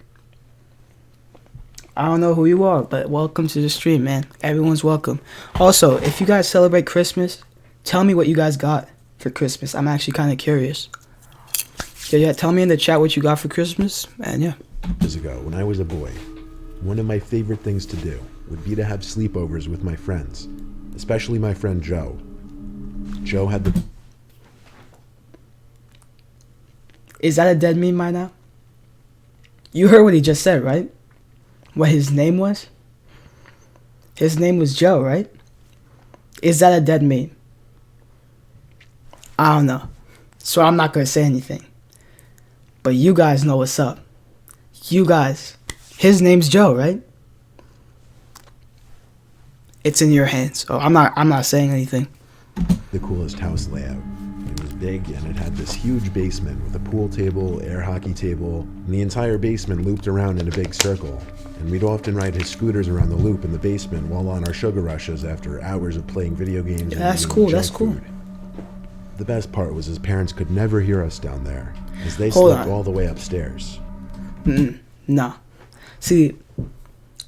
I don't know who you are, but welcome to the stream, man. Everyone's welcome. Also, if you guys celebrate Christmas, tell me what you guys got for Christmas. I'm actually kind of curious. Yeah, tell me in the chat what you got for Christmas, and yeah. Years ago, when I was a boy, one of my favorite things to do would be to have sleepovers with my friends, especially my friend Joe. Joe had the... Is that a dead meme by now? You heard what he just said, right? What his name was? His name was Joe, right? Is that a dead meme? I don't know. So I'm not going to say anything. But you guys know what's up. You guys. His name's Joe, right? It's in your hands. Oh, I'm not saying anything. The coolest house layout. It was big and it had this huge basement with a pool table, air hockey table, and the entire basement looped around in a big circle. And we'd often ride his scooters around the loop in the basement while on our sugar rushes after hours of playing video games. Yeah, that's cool. That's cool. The best part was his parents could never hear us down there, as they slept all the way upstairs. Nah. See,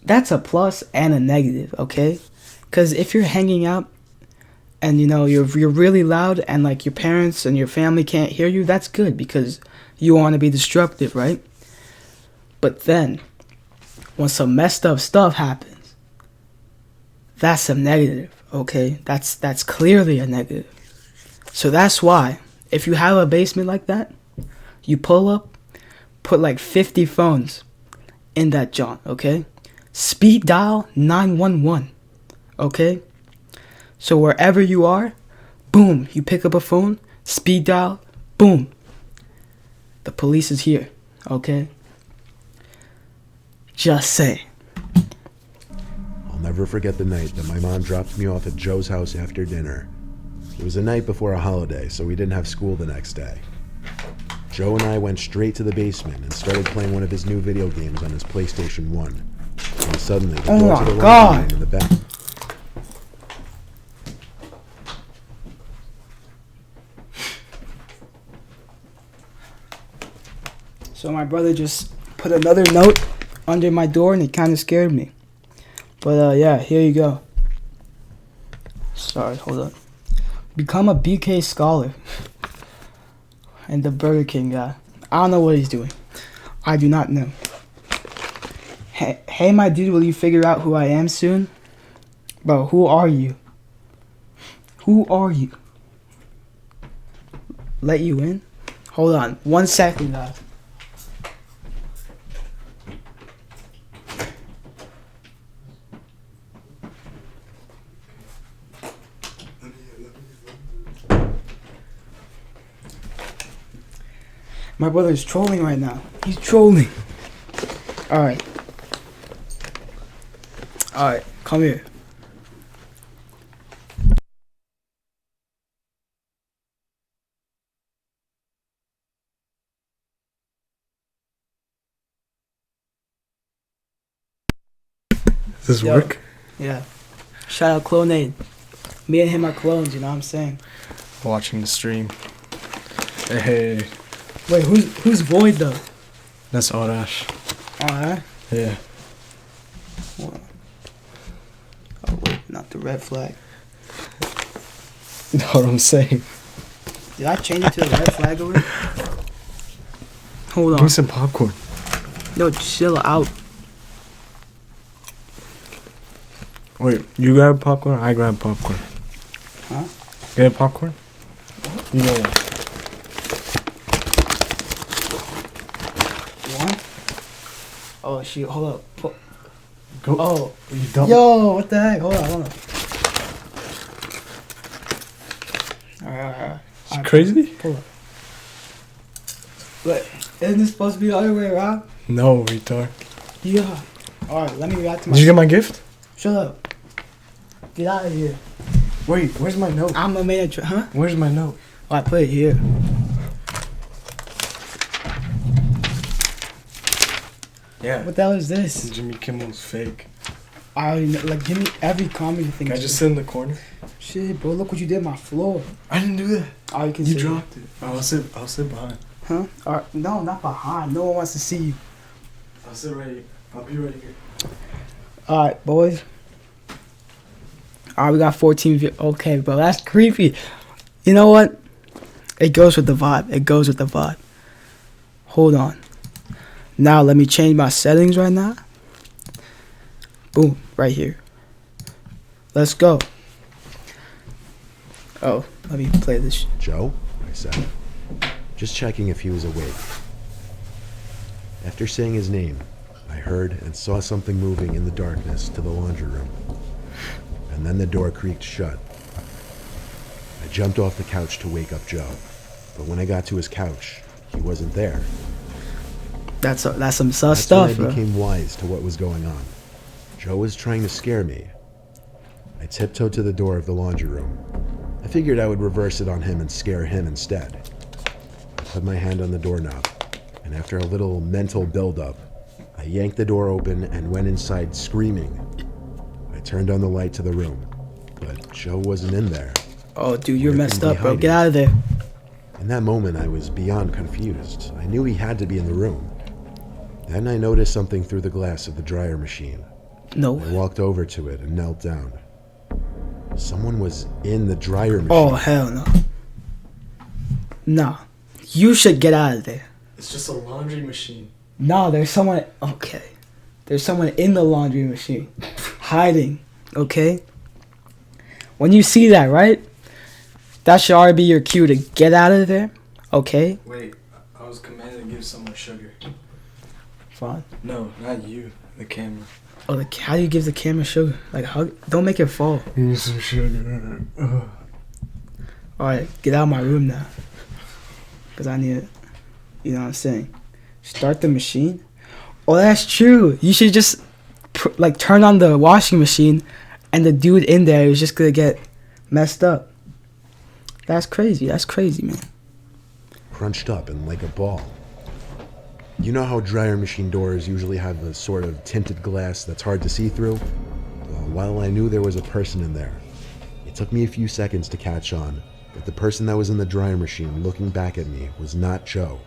that's a plus and a negative, okay? Because if you're hanging out and, you know, you're really loud and, like, your parents and your family can't hear you, that's good because you want to be destructive, right? But then, when some messed up stuff happens, that's some negative, okay? That's clearly a negative. So that's why, if you have a basement like that, you pull up, put like 50 phones in that jaunt, okay? Speed dial 911, okay? So wherever you are, boom, you pick up a phone, speed dial, boom. The police is here, okay? Just say. I'll never forget the night that my mom dropped me off at Joe's house after dinner. It was the night before a holiday, so we didn't have school the next day. Joe and I went straight to the basement and started playing one of his new video games on his PlayStation 1. And suddenly, the door to the laundry room in the back... So my brother just put another note under my door and it kind of scared me. But yeah, here you go. Sorry, hold up. Become a BK scholar. And the Burger King guy. I don't know what he's doing. I do not know. Hey, my dude, will you figure out who I am soon? Bro, who are you? Who are you? Let you in? Hold on. 1 second, guys. My brother is trolling right now. He's trolling. Alright. Alright, come here. Does this work? Yeah. Shout out Clonade. Me and him are clones, you know what I'm saying? Watching the stream. Hey. Wait, who's Void though? That's Arash. Alright. Yeah. Oh wait, not the red flag. You know what I'm saying? Did I change it to the red flag already? Hold Give on. me some popcorn. No, chill out. Wait, you grab popcorn? I grab popcorn. Huh? Get popcorn? You know what? One? Oh shoot, hold up. Go. Oh. You don't. Yo, what the heck? Hold on. Alright. It's crazy? Pull up. But isn't this supposed to be the other way around? No, retard. Yeah. Alright, let me react to my. Did you get my gift? Shut up. Get out of here. Wait, where's my note? I'm a manager, huh? Where's my note? Oh, I put it here. Yeah. What the hell is this? Jimmy Kimmel's fake. I already know, like, give me every comedy thing. Can I just sit in the corner? Shit, bro, look what you did on my floor. I didn't do that. Oh, you can You see dropped it. I'll sit behind. Huh? Or, no, not behind. No one wants to see you. I'll sit right here. I'll be right here. Alright, boys. Alright, we got 14 Okay, bro, that's creepy. You know what? It goes with the vibe. It goes with the vibe. Hold on. Now, let me change my settings right now. Boom, right here. Let's go. Oh, let me play this shit. Joe? I said. Just checking if he was awake. After saying his name, I heard and saw something moving in the darkness to the laundry room. And then the door creaked shut. I jumped off the couch to wake up Joe. But when I got to his couch, he wasn't there. That's some sus That's stuff, when I bro. became wise to what was going on. Joe was trying to scare me. I tiptoed to the door of the laundry room. I figured I would reverse it on him and scare him instead. I put my hand on the doorknob, and after a little mental buildup, I yanked the door open and went inside screaming. I turned on the light to the room, but Joe wasn't in there. Oh, dude, you're Where messed could he up, bro. hide? Get out of there. In that moment, I was beyond confused. I knew he had to be in the room. Then I noticed something through the glass of the dryer machine. No. I walked over to it and knelt down. Someone was in the dryer machine. Oh, hell no. Nah. You should get out of there. It's just a laundry machine. Nah, there's someone. Okay. There's someone in the laundry machine. Hiding. Okay? When you see that, right? That should already be your cue to get out of there. Okay? Wait, I was commanded to give someone sugar. Fine. No, not you. The camera. Oh, how do you give the camera sugar? Like, how? Don't make it fall. Give me some sugar. Alright, get out of my room now. Because I need it. You know what I'm saying? Start the machine? Oh, that's true. You should just, like, turn on the washing machine and the dude in there is just going to get messed up. That's crazy. That's crazy, man. Crunched up and like a ball. You know how dryer machine doors usually have a sort of tinted glass that's hard to see through? Well, while I knew there was a person in there, it took me a few seconds to catch on that the person that was in the dryer machine looking back at me was not Joe.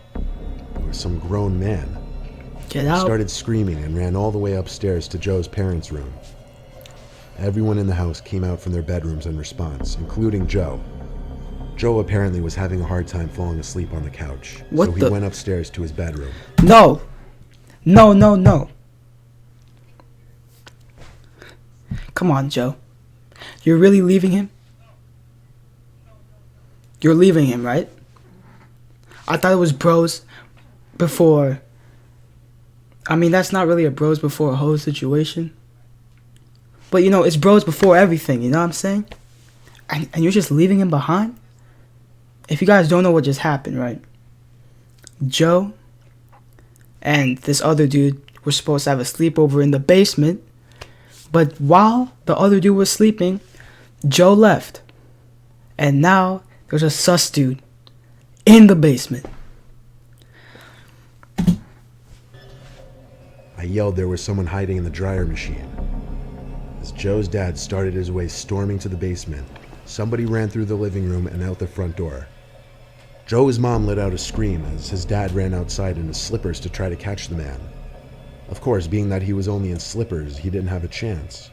It was some grown man. Get I out. started screaming and ran all the way upstairs to Joe's parents' room. Everyone in the house came out from their bedrooms in response, including Joe. Joe apparently was having a hard time falling asleep on the couch, What so he the- went upstairs to his bedroom. No. No, no, no. Come on, Joe. You're really leaving him? You're leaving him, right? I thought it was bros before. I mean, that's not really a bros before a hoe situation. But, you know, it's bros before everything, you know what I'm saying? And you're just leaving him behind? If you guys don't know what just happened, right? Joe and this other dude were supposed to have a sleepover in the basement. But while the other dude was sleeping, Joe left. And now there's a sus dude in the basement. I yelled there was someone hiding in the dryer machine. As Joe's dad started his way storming to the basement, somebody ran through the living room and out the front door. Joe's mom let out a scream as his dad ran outside in his slippers to try to catch the man. Of course, being that he was only in slippers, he didn't have a chance.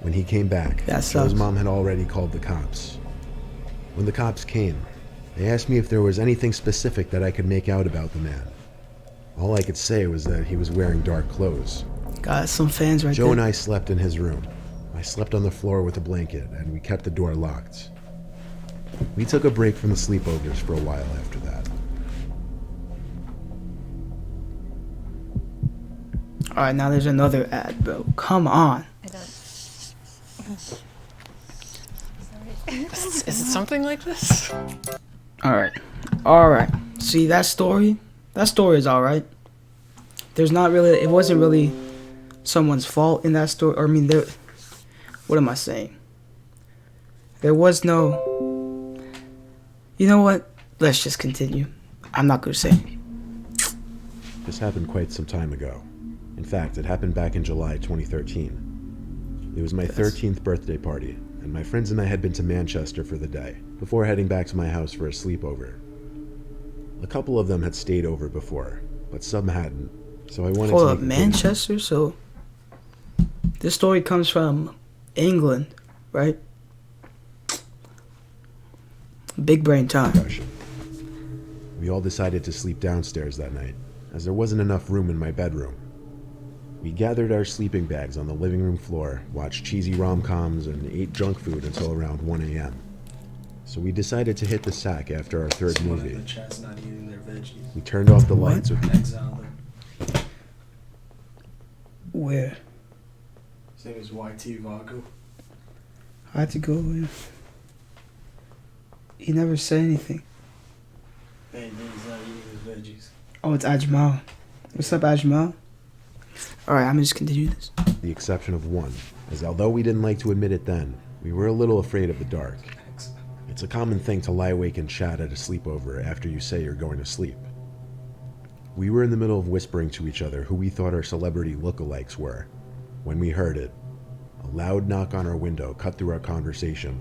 When he came back, That Joe's sucks. mom had already called the cops. When the cops came, they asked me if there was anything specific that I could make out about the man. All I could say was that he was wearing dark clothes. Got some fans right Joe there. and I slept in his room. I slept on the floor with a blanket, and we kept the door locked. We took a break from the sleepovers for a while after that. Alright, now there's another ad, bro. Come on. I don't. Is it something like this? Alright. See, that story is alright. There's not really, it wasn't really someone's fault in that story. Or, I mean, what am I saying? There was no, you know what? Let's just continue. I'm not gonna say. This happened quite some time ago. In fact, it happened back in July 2013. It was my 13th birthday party, and my friends and I had been to Manchester for the day, before heading back to my house for a sleepover. A couple of them had stayed over before, but some hadn't, so I wanted Hold to up, make a game. Manchester? So, this story comes from England, right? Big brain time. Discussion. We all decided to sleep downstairs that night, as there wasn't enough room in my bedroom. We gathered our sleeping bags on the living room floor, watched cheesy rom-coms, and ate junk food until around 1 a.m. So we decided to hit the sack after our third Someone in movie. the chat's not eating their veggies. We turned off the lights with Exile them. Where? His name is YT Vago. I had to go in. He never said anything. Hey, he's not eating his veggies. Oh, it's Ajmal. What's up, Ajmal? Alright, I'm gonna just continue this. the exception of one, as although we didn't like to admit it then, we were a little afraid of the dark. It's a common thing to lie awake and chat at a sleepover after you say you're going to sleep. We were in the middle of whispering to each other who we thought our celebrity lookalikes were, when we heard it. A loud knock on our window cut through our conversation.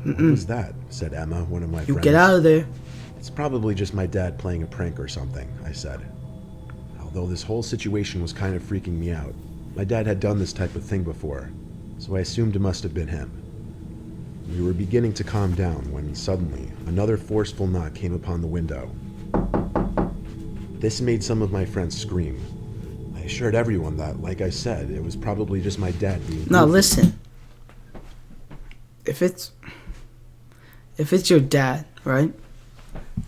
What was that? Said Emma, one of my You friends. get out of there. It's probably just my dad playing a prank or something, I said. Although this whole situation was kind of freaking me out. My dad had done this type of thing before, so I assumed it must have been him. We were beginning to calm down when suddenly another forceful knock came upon the window. This made some of my friends scream. I assured everyone that, like I said, it was probably just my dad being Now goofy. listen. If it's your dad, right?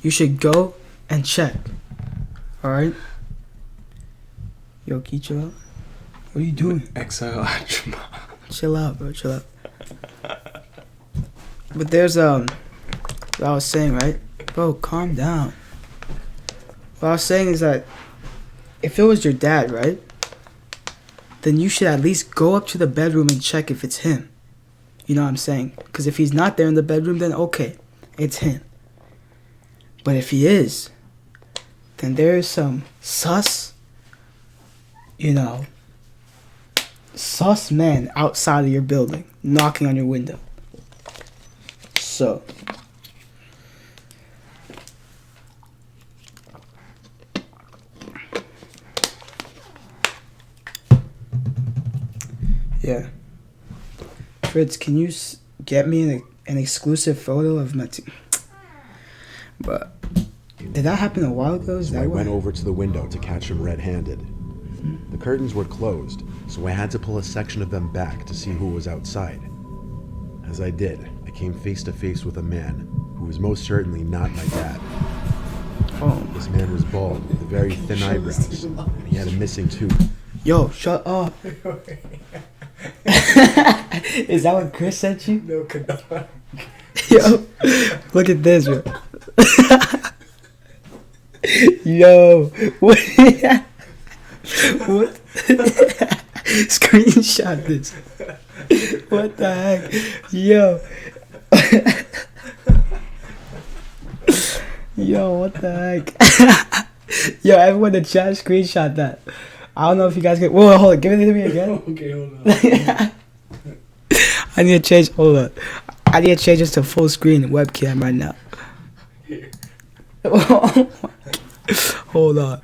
You should go and check. Alright? Yo, can you chill out? What are you doing? Exile Ajma. Chill out, bro. Chill out. But there's what I was saying, right? Bro, calm down. What I was saying is that if it was your dad, right? Then you should at least go up to the bedroom and check if it's him. You know what I'm saying? Because if he's not there in the bedroom, then okay, it's him. But if he is, then there is some sus man outside of your building knocking on your window. So, yeah. Fritz, can you get me an exclusive photo of my But did that happen a while ago? Is So that I why? went over to the window to catch him red-handed. The curtains were closed, so I had to pull a section of them back to see who was outside. As I did, I came face to face with a man who was most certainly not my dad. Oh, This man was bald with very thin eyebrows, and he had a missing tooth. yo, shut up. Is that what Chris sent you? No, Kadar. Yo, look at this, bro. Yo, what? What? Screenshot this. What the heck? Yo. Yo, what the heck? Yo, everyone in the chat, screenshot that. I don't know if you guys get. Whoa, hold on. Give it to me again. Okay, hold on. I need to change. Hold on. I need to change this to full screen webcam right now. Hold on.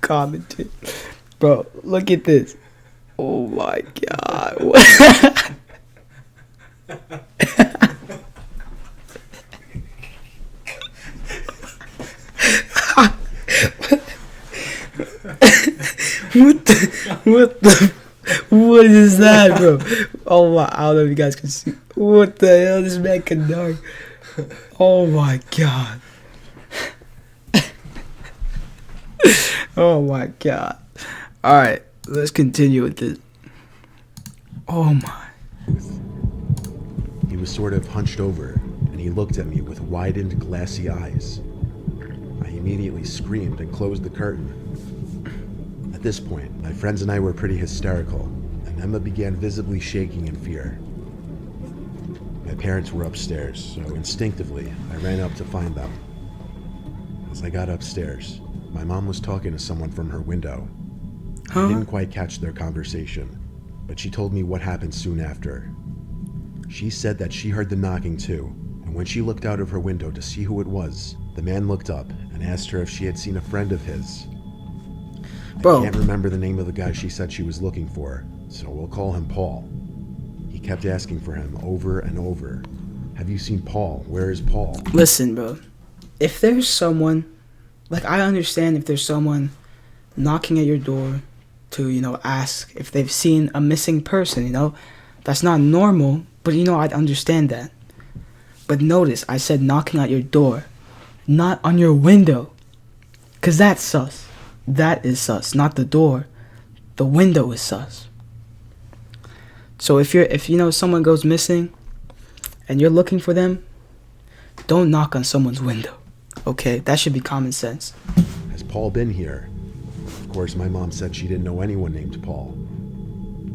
Comment it. Bro, look at this. Oh my god. What is that, bro? Oh my, I don't know if you guys can see. What the hell? This man can dark. Oh my god. Oh my god. Alright, let's continue with this. Oh my. He was sort of hunched over, and he looked at me with widened, glassy eyes. I immediately screamed and closed the curtain. At this point, my friends and I were pretty hysterical, and Emma began visibly shaking in fear. My parents were upstairs, so instinctively, I ran up to find them. As I got upstairs, my mom was talking to someone from her window. I didn't quite catch their conversation, but she told me what happened soon after. She said that she heard the knocking too, and when she looked out of her window to see who it was, the man looked up and asked her if she had seen a friend of his. Bro. I can't remember the name of the guy she said she was looking for, so we'll call him Paul. He kept asking for him over and over. Have you seen Paul? Where is Paul? Listen, bro. If there's someone, like, I understand if there's someone knocking at your door to, ask if they've seen a missing person, That's not normal, but, I'd understand that. But notice, I said knocking at your door, not on your window. Because that's sus. That is sus, not the door. The window is sus. So if someone goes missing and you're looking for them, don't knock on someone's window. Okay? That should be common sense. Has Paul been here? Of course, my mom said she didn't know anyone named Paul.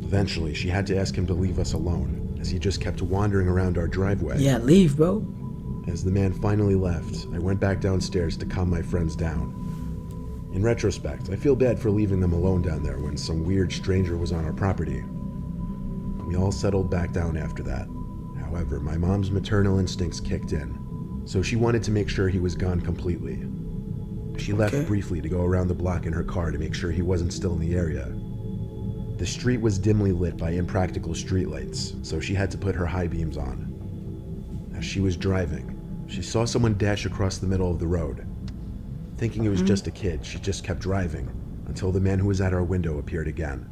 Eventually, she had to ask him to leave us alone, as he just kept wandering around our driveway. Yeah, leave, bro. As the man finally left, I went back downstairs to calm my friends down. In retrospect, I feel bad for leaving them alone down there when some weird stranger was on our property. We all settled back down after that. However, my mom's maternal instincts kicked in, so she wanted to make sure he was gone completely. She left briefly to go around the block in her car to make sure he wasn't still in the area. The street was dimly lit by impractical streetlights, so she had to put her high beams on. As she was driving, she saw someone dash across the middle of the road. Thinking it was just a kid, she just kept driving until the man who was at our window appeared again.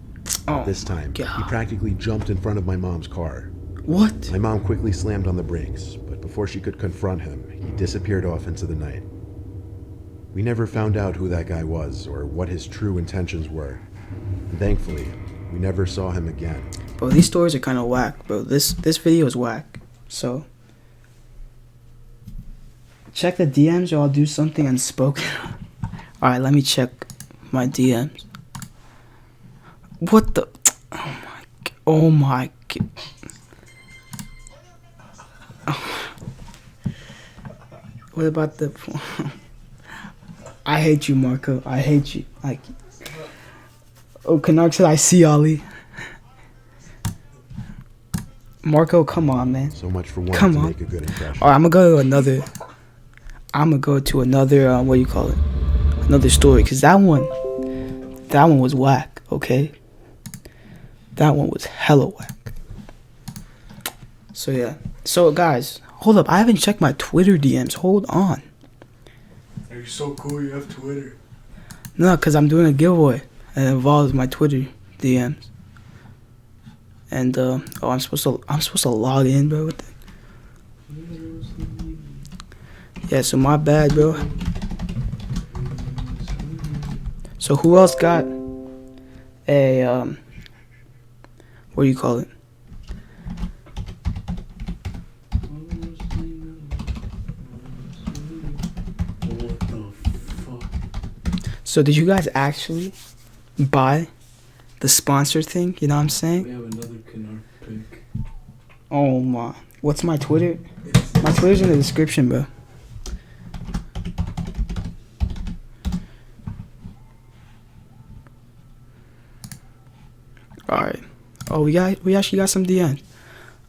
This time, he practically jumped in front of my mom's car. What? My mom quickly slammed on the brakes, but before she could confront him, he disappeared off into the night. We never found out who that guy was or what his true intentions were. And thankfully, we never saw him again. Bro, these stories are kind of whack, bro. This video is whack. So, check the DMs or I'll do something unspoken. Alright, let me check my DMs. What the? Oh my god. What about the? I hate you, Marco. I hate you. Like, oh, Canuck said I see Ollie. Marco, come on, man. So much for wanting to make a good impression. Alright, I'm gonna go to another. What do you call it? Another story, cause that one was whack. Okay. That one was hella whack. So yeah. So guys, hold up. I haven't checked my Twitter DMs. Hold on. Are you so cool? You have Twitter. No, cause I'm doing a giveaway and it involves my Twitter DMs. And I'm supposed to log in, bro. What the? Yeah. So my bad, bro. So who else got a what do you call it? What the fuck? So did you guys actually buy the sponsor thing? You know what I'm saying? We have another Canard pick. Oh my. What's my Twitter? My Twitter's in the description, bro. Alright. Oh, we actually got some DMs.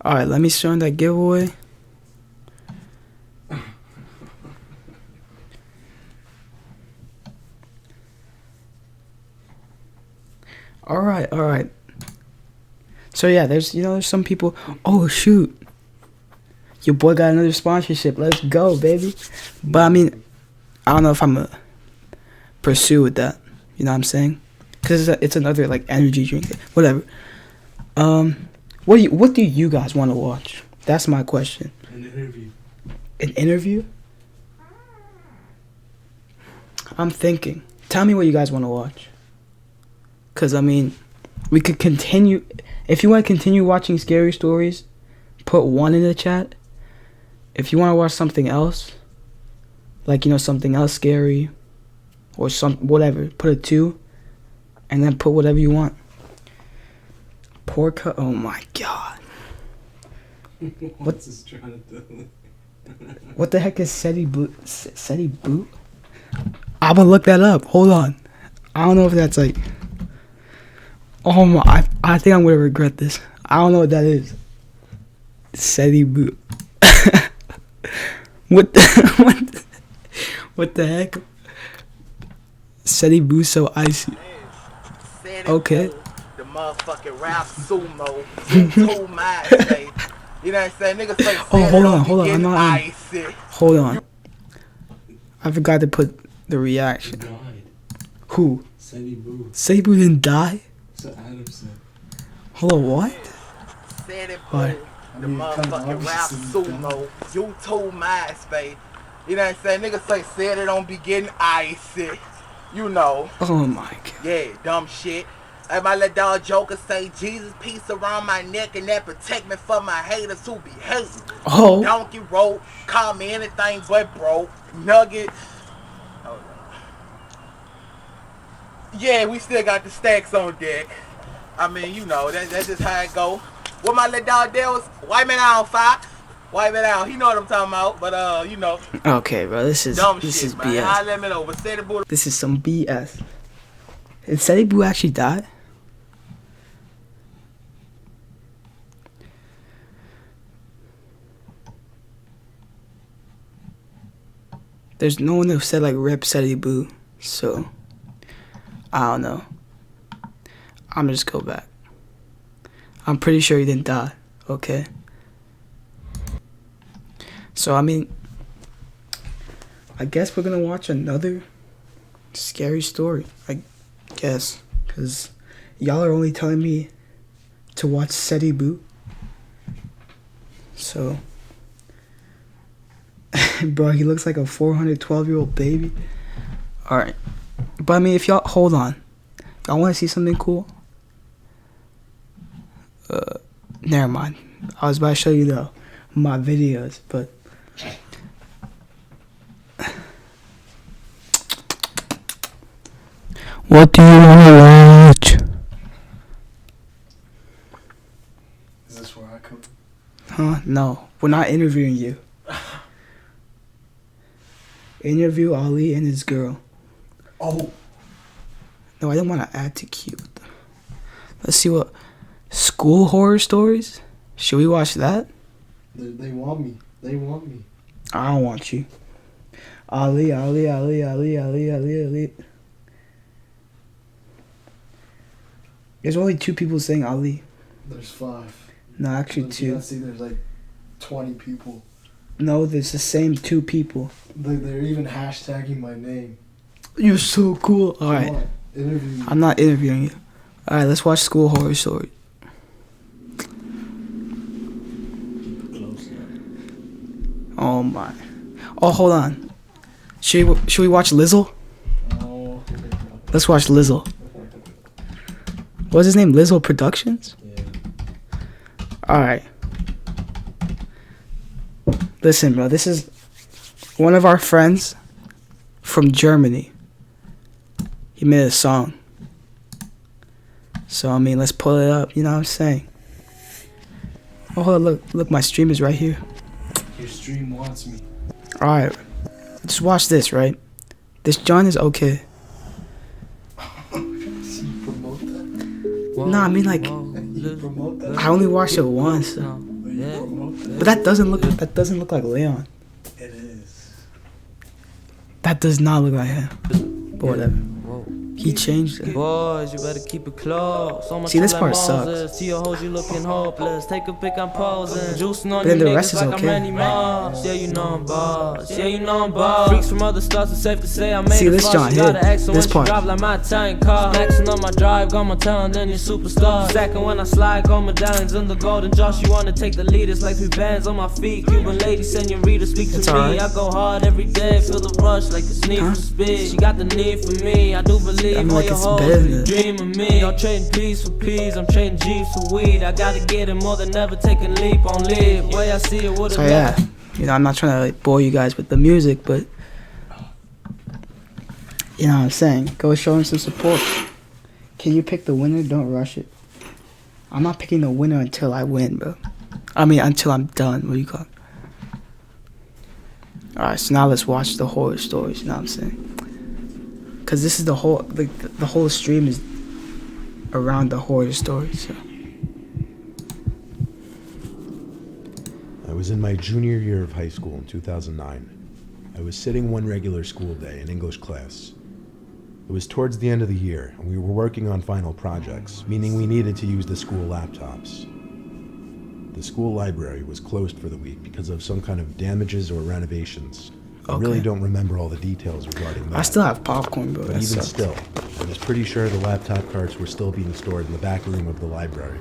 Alright, let me show that giveaway. All right, all right. So yeah, there's some people. Oh shoot, your boy got another sponsorship. Let's go, baby. But I mean, I don't know if I'm gonna pursue with that. You know what I'm saying? Because it's another like energy drink, whatever. What do you guys want to watch? That's my question. An interview. An interview? I'm thinking. Tell me what you guys want to watch. Because, I mean, we could continue. If you want to continue watching scary stories, put 1 in the chat. If you want to watch something else, like, something else scary, or whatever, put a 2. And then put whatever you want. Porca. Oh, my God. What's this trying to do? What the heck is SETI Boot? SETI Boot? I'm gonna look that up. Hold on. I don't know if that's like. Oh my! I think I'm gonna regret this. I don't know what that is. SETI Boot. What the heck? SETI Boot so icy. Okay. The motherfucking rap sumo. Two minds, baby. You know what I'm saying? Niggas say Oh, hold on. I'm not in. Hold on. I forgot to put the reaction. Died. Who? SETI Boo. SETI Boot didn't die? So Adam said. Hold on, what? What? The motherfucking rap sumo. You two minds, baby. You know what I'm saying? Niggas say said it don't be getting icy. You know. Oh my God. Yeah, dumb shit. And my little dog Joker say Jesus piece around my neck and that protect me from my haters who be hating. Oh. Donkey road, call me anything but bro. Nugget. Oh, yeah, we still got the stacks on deck. I mean, that's just how it go. What my little dog there was, white man out on fire. White man out, he know what I'm talking about, but Okay, bro, this is dumb this shit, is man. BS. I let me know, but SETI Boo. This is some BS. Did SETI Boo actually die? There's no one that said like rip SETI Boo, so I don't know. I'm gonna just go back. I'm pretty sure he didn't die. Okay. So I mean, I guess we're gonna watch another scary story. I guess, cause y'all are only telling me to watch SETI Boo. So. Bro, he looks like a 412-year-old baby. Alright. But I mean, if y'all... Hold on. Y'all want to see something cool? Never mind. I was about to show you my videos, but... What do you want to watch? Is this where I come? Huh? No. We're not interviewing you. Interview Ali and his girl. Oh. No, I didn't want to add to cute. Let's see what... School horror stories? Should we watch that? They want me. They want me. I don't want you. Ali. There's only 2 people saying Ali. There's 5. No, actually 2. See, there's like 20 people. No, there's the same 2 people. They're even hashtagging my name. You're so cool. Alright. Come on, interview me. I'm not interviewing you. Alright, let's watch school horror story. Oh my. Oh, hold on. Should we watch Lizzle? Oh. Let's watch Lizzle. What's his name? Lizzle Productions? Yeah. Alright. Listen, bro, this is one of our friends from Germany. He made a song. So, I mean, let's pull it up. You know what I'm saying? Oh, hold on, look, my stream is right here. Your stream wants me. Alright. Just watch this, right? This John is okay. See you promote that? Nah, I mean, like, You promote that? I only watched it once. You promote that? But that doesn't look like Leon. It is. That does not look like him. But whatever. Whoa. He changed it. Boys, you better keep it close. See, this part sucks. To your hoes, you looking hopeless. Take a pic, I'm posing. Juicing on But then you the rest niggas is like okay. I'm Randy Moss. Yeah, you know I'm boss. Yeah, you know I'm boss. Freaks from other stars, it's safe to say I made See, it this far. John She got hit. an ex, so This when she part. drive like my tank car. Maxing on my drive, got my talent, then you superstar. Second when I slide, got medallions in the golden Josh. You wanna take the lead, it's like 3 bands on my feet. Cuban lady, senorita, speak to It's me. alright. I go hard every day, feel the rush like it's need for speed. She got the need for me, I do believe I'm all like, your it's hoes better really than- dream of me. Y'all trading peas for peas, I'm trading Jeeps for weed. I gotta get it more than ever, taking leap on leap. Way I see it, would've So yeah, you know, I'm not trying to like bore you guys with the music, but you know what I'm saying. Go show him some support. Can you pick the winner? Don't rush it. I'm not picking the winner until I win, bro. I mean, until I'm done. What do you call it? Alright, so now let's watch the horror stories, you know what I'm saying? Because this is the whole, the whole stream is around the horror stories, so. I was in my junior year of high school in 2009. I was sitting one regular school day in English class. It was towards the end of the year, and we were working on final projects, meaning we needed to use the school laptops. The school library was closed for the week because of some kind of damages or renovations. I really Okay. don't remember all the details regarding that. I still have popcorn, bro. But That even sucks. still, I was pretty sure the laptop carts were still being stored in the back room of the library.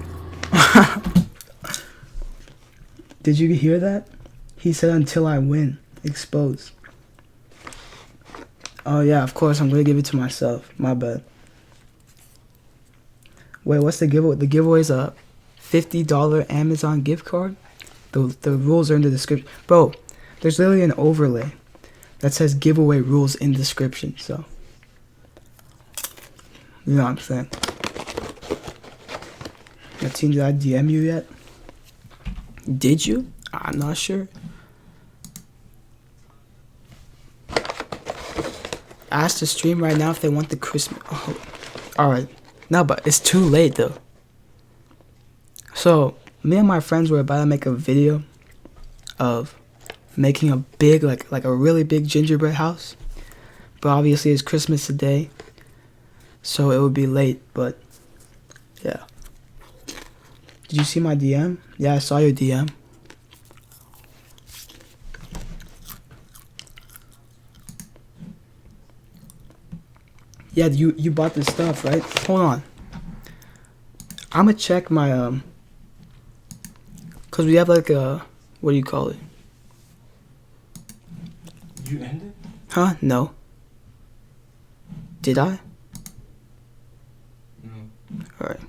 Did you hear that? He said, until I win. Exposed. Oh, yeah, of course, I'm going to give it to myself. My bad. Wait, what's the giveaway? The giveaway is a $50 Amazon gift card. The rules are in the description. Bro, there's literally an overlay that says giveaway rules in description, so. You know what I'm saying? Team, did I DM you yet? Did you? I'm not sure. Ask the stream right now if they want the Christmas. Oh, alright. No, but it's too late though. So, me and my friends were about to make a video of making a big, like a really big gingerbread house. But obviously it's Christmas today, so it would be late, but yeah. Did you see my DM? Yeah, I saw your DM. Yeah, you bought this stuff, right? Hold on. I'ma check my cause we have like a, what do you call it? You ended? Huh? No. Did I? No. Alright.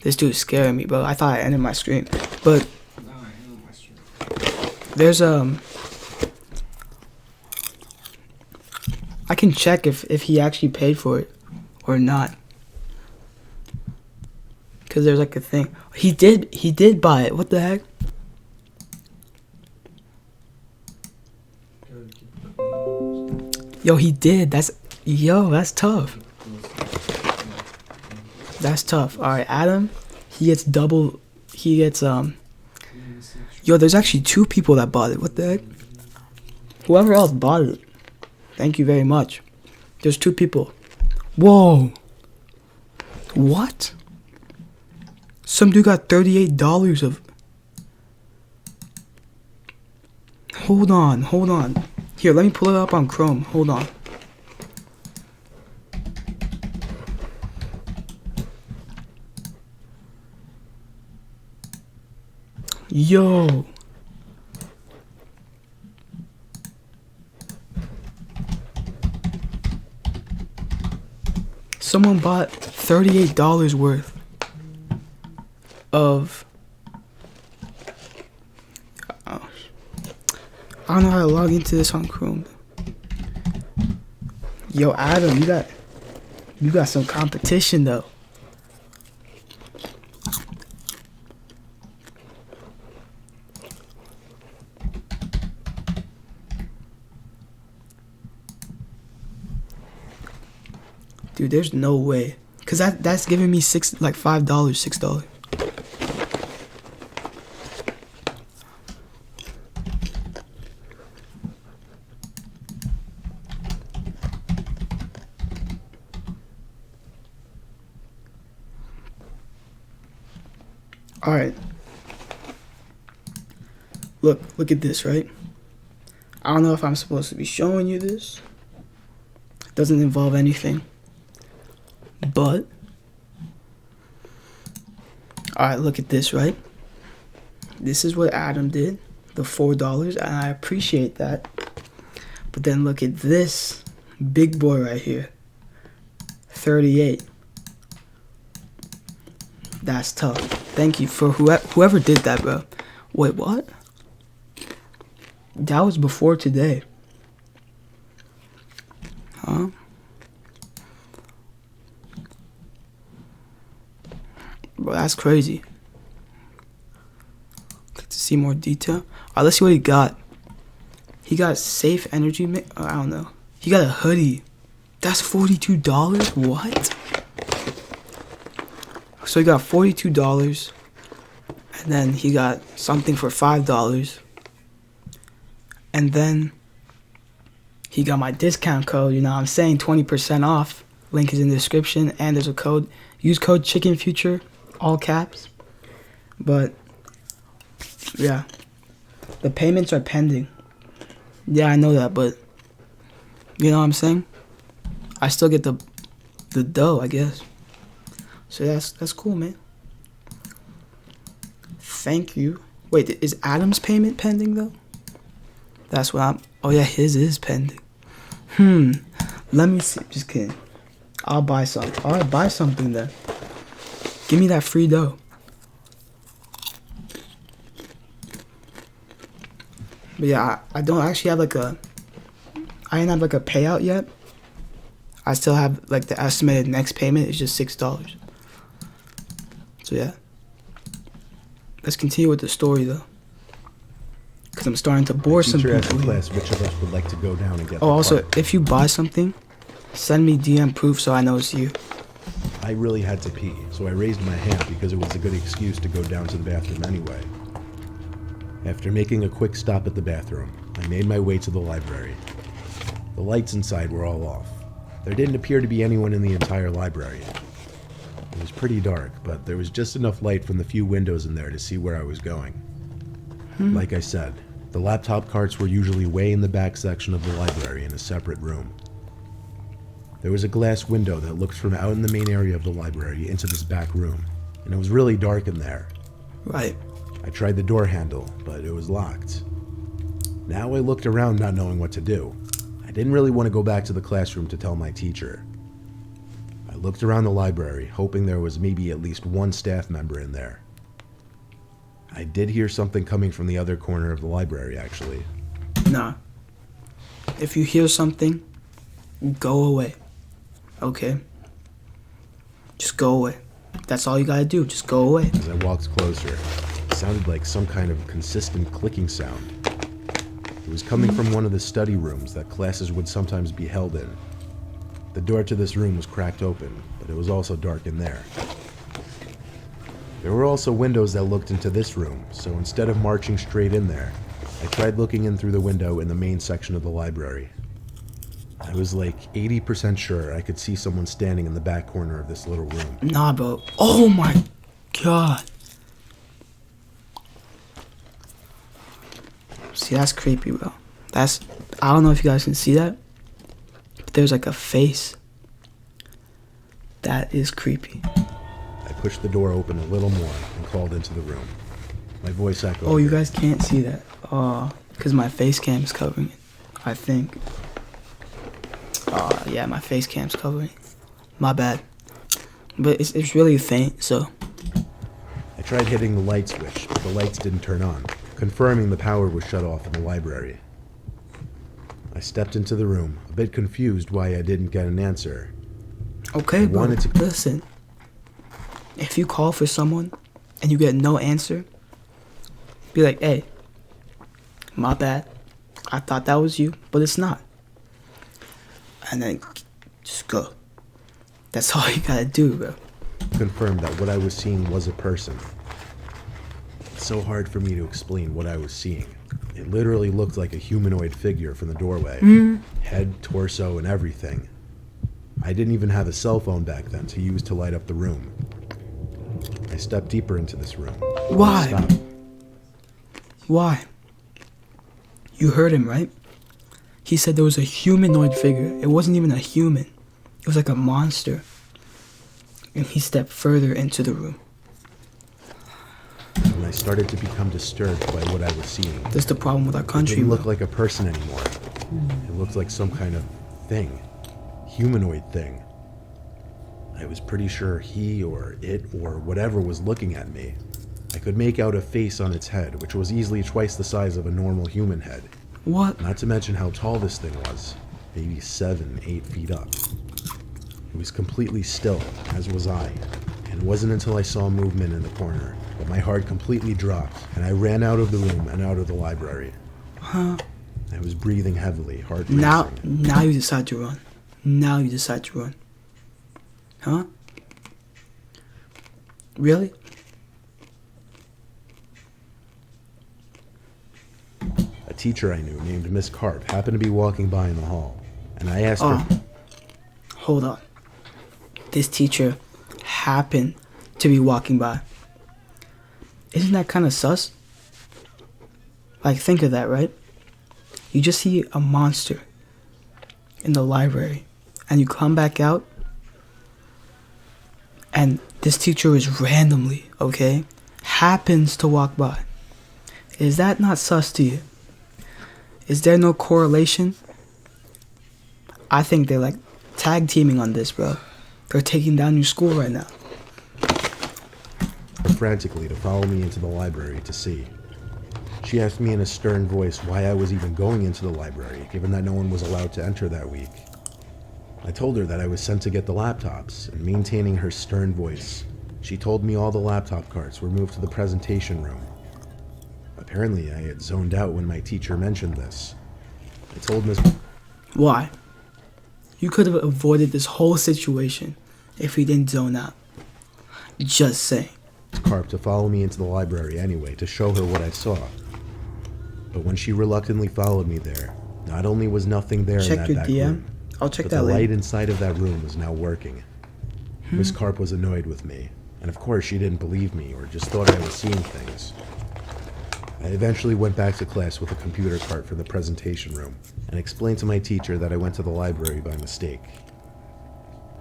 This dude's scaring me, bro. I thought I ended my stream. But No, I ended my stream. there's I can check if he actually paid for it or not. Cause there's like a thing. He did buy it. What the heck? Yo, he did. That's tough. That's tough. Alright, Adam, he gets double. He gets Yo, there's actually 2 people that bought it. What the heck? Whoever else bought it, thank you very much. There's 2 people. Whoa. What? Some dude got $38 of. Hold on. Here, let me pull it up on Chrome. Hold on. Yo. Someone bought $38 worth of. Oh. I don't know how to log into this on Chrome. Yo, Adam, you got some competition though. Dude, there's no way. Cause that's giving me $5, $6. All right. Look at this, right? I don't know if I'm supposed to be showing you this. It doesn't involve anything. But, all right, look at this, right? This is what Adam did, the $4, and I appreciate that. But then look at this big boy right here, 38. That's tough. Thank you for whoever did that, bro. Wait, what? That was before today. Huh? Bro, that's crazy. Click to see more detail. Alright, let's see what he got. He got safe energy. I don't know. He got a hoodie. That's $42. What? So he got $42, and then he got something for $5, and then he got my discount code. You know what I'm saying? 20% off. Link is in the description, and there's a code. Use code CHICKENFUTURE, all caps. But yeah, the payments are pending. Yeah, I know that, but you know what I'm saying? I still get the dough, I guess. So that's cool, man. Thank you. Wait, is Adam's payment pending though? That's what I'm. Oh yeah, his is pending. Let me see. Just kidding. I'll buy some. All right, buy something then. Give me that free dough. But yeah, I don't actually have I didn't have a payout yet. I still have the estimated next payment is just $6. So yeah. Let's continue with the story though. Because I'm starting to bore some people. Asked the class which of us would like to go down and get also, if you buy something, send me DM proof so I know it's you. I really had to pee, so I raised my hand because it was a good excuse to go down to the bathroom anyway. After making a quick stop at the bathroom, I made my way to the library. The lights inside were all off. There didn't appear to be anyone in the entire library. It was pretty dark, but there was just enough light from the few windows in there to see where I was going. Like I said, the laptop carts were usually way in the back section of the library in a separate room. There was a glass window that looked from out in the main area of the library into this back room, and it was really dark in there. Right. I tried the door handle, but it was locked. Now I looked around not knowing what to do. I didn't really want to go back to the classroom to tell my teacher. I looked around the library, hoping there was maybe at least one staff member in there. I did hear something coming from the other corner of the library, actually. Nah. If you hear something, go away. Okay? Just go away. That's all you gotta do. Just go away. As I walked closer, it sounded like some kind of consistent clicking sound. It was coming from one of the study rooms that classes would sometimes be held in. The door to this room was cracked open, but it was also dark in there. There were also windows that looked into this room, so instead of marching straight in there, I tried looking in through the window in the main section of the library. I was like 80% sure I could see someone standing in the back corner of this little room. Nah, bro. Oh my god. See, that's creepy, bro. I don't know if you guys can see that, but there's like a face. That is creepy. I pushed the door open a little more and crawled into the room. My voice echoed. Oh, you guys can't see that. Because my face cam is covering it, I think. Yeah, my face cam's covering it. My bad. But it's really faint, so. I tried hitting the light switch, but the lights didn't turn on, confirming the power was shut off in the library. I stepped into the room, a bit confused why I didn't get an answer. Okay, bro, listen. If you call for someone and you get no answer, be like, hey, my bad. I thought that was you, but it's not. And then just go. That's all you gotta do, bro. Confirmed that what I was seeing was a person. It's so hard for me to explain what I was seeing. It literally looked like a humanoid figure from the doorway. Head, torso, and everything. I didn't even have a cell phone back then to use to light up the room. I stepped deeper into this room. Why? Stop. Why? You heard him, right? He said there was a humanoid figure. It wasn't even a human. It was like a monster. And he stepped further into the room. And I started to become disturbed by what I was seeing. That's the problem with our It country, didn't bro. look like a person anymore. It looked like some kind of thing. Humanoid thing. I was pretty sure he or it or whatever was looking at me. I could make out a face on its head, which was easily twice the size of a normal human head. What? Not to mention how tall this thing was. Maybe 7, 8 feet up. It was completely still, as was I. And it wasn't until I saw movement in the corner that my heart completely dropped, and I ran out of the room and out of the library. Huh? I was breathing heavily, heart racing. Now you decide to run. Now you decide to run. Huh? Really? A teacher I knew named Miss Carp happened to be walking by in the hall, and I asked her... Hold on. This teacher happened to be walking by. Isn't that kind of sus? Like, think of that, right? You just see a monster in the library, and you come back out, and this teacher is randomly, okay, happens to walk by. Is that not sus to you? Is there no correlation? I think they're like tag teaming on this, bro. They're taking down your school right now. frantically to follow me into the library to see. She asked me in a stern voice why I was even going into the library, given that no one was allowed to enter that week. I told her that I was sent to get the laptops, and maintaining her stern voice, she told me all the laptop carts were moved to the presentation room. Apparently, I had zoned out when my teacher mentioned this. I told Miss... Why? You could have avoided this whole situation if you didn't zone out. Just saying. Carp to follow me into the library anyway, to show her what I saw. But when she reluctantly followed me there, not only was nothing there in Check that your back DM. room, I'll check but that the light later. inside of that room was now working. Miss Carp was annoyed with me, and of course she didn't believe me or just thought I was seeing things. I eventually went back to class with a computer cart from the presentation room and explained to my teacher that I went to the library by mistake.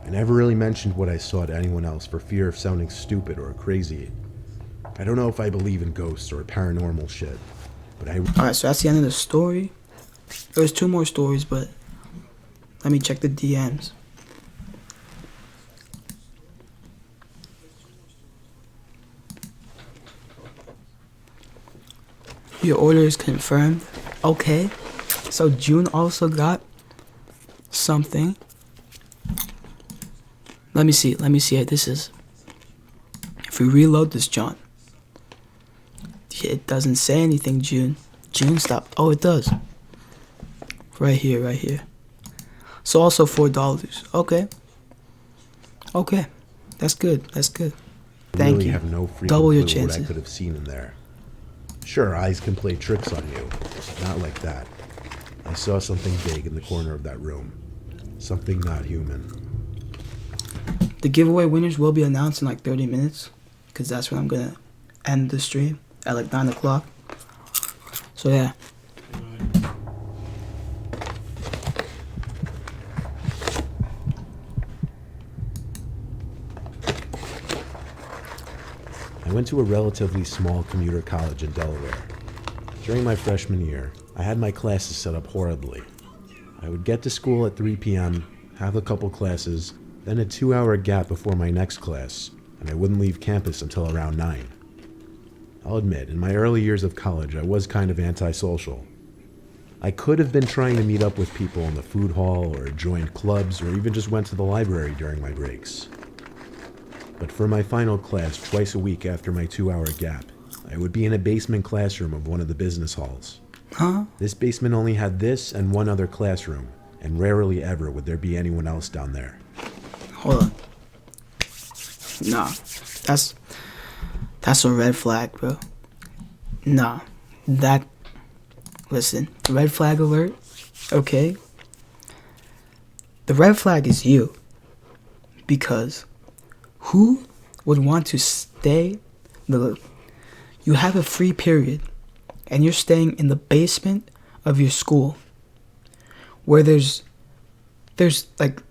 I never really mentioned what I saw to anyone else for fear of sounding stupid or crazy. I don't know if I believe in ghosts or paranormal shit, but I... Alright, so that's the end of the story. There's 2 more stories, but let me check the DMs. Your order is confirmed. Okay. So June also got something. Let me see how this is. If we reload this, John. It doesn't say anything, June. June, stop. Oh, it does. Right here. So also $4. Okay. Okay. That's good. Thank really you. have no freaking Double your clue what I chances. could have seen in there. Sure, eyes can play tricks on you, but not like that. I saw something big in the corner of that room. Something not human. The giveaway winners will be announced in like 30 minutes, because that's when I'm going to end the stream at like 9 o'clock. So yeah. I went to a relatively small commuter college in Delaware. During my freshman year, I had my classes set up horribly. I would get to school at 3 p.m., have a couple classes, then a 2-hour gap before my next class, and I wouldn't leave campus until around 9. I'll admit, in my early years of college, I was kind of antisocial. I could have been trying to meet up with people in the food hall, or joined clubs, or even just went to the library during my breaks. But for my final class, twice a week after my 2-hour gap, I would be in a basement classroom of one of the business halls. Huh? This basement only had this and one other classroom, and rarely ever would there be anyone else down there. Hold on. Nah. That's a red flag, bro. Nah. Listen, red flag alert, okay? The red flag is you. Because who would want to you have a free period and you're staying in the basement of your school where there's like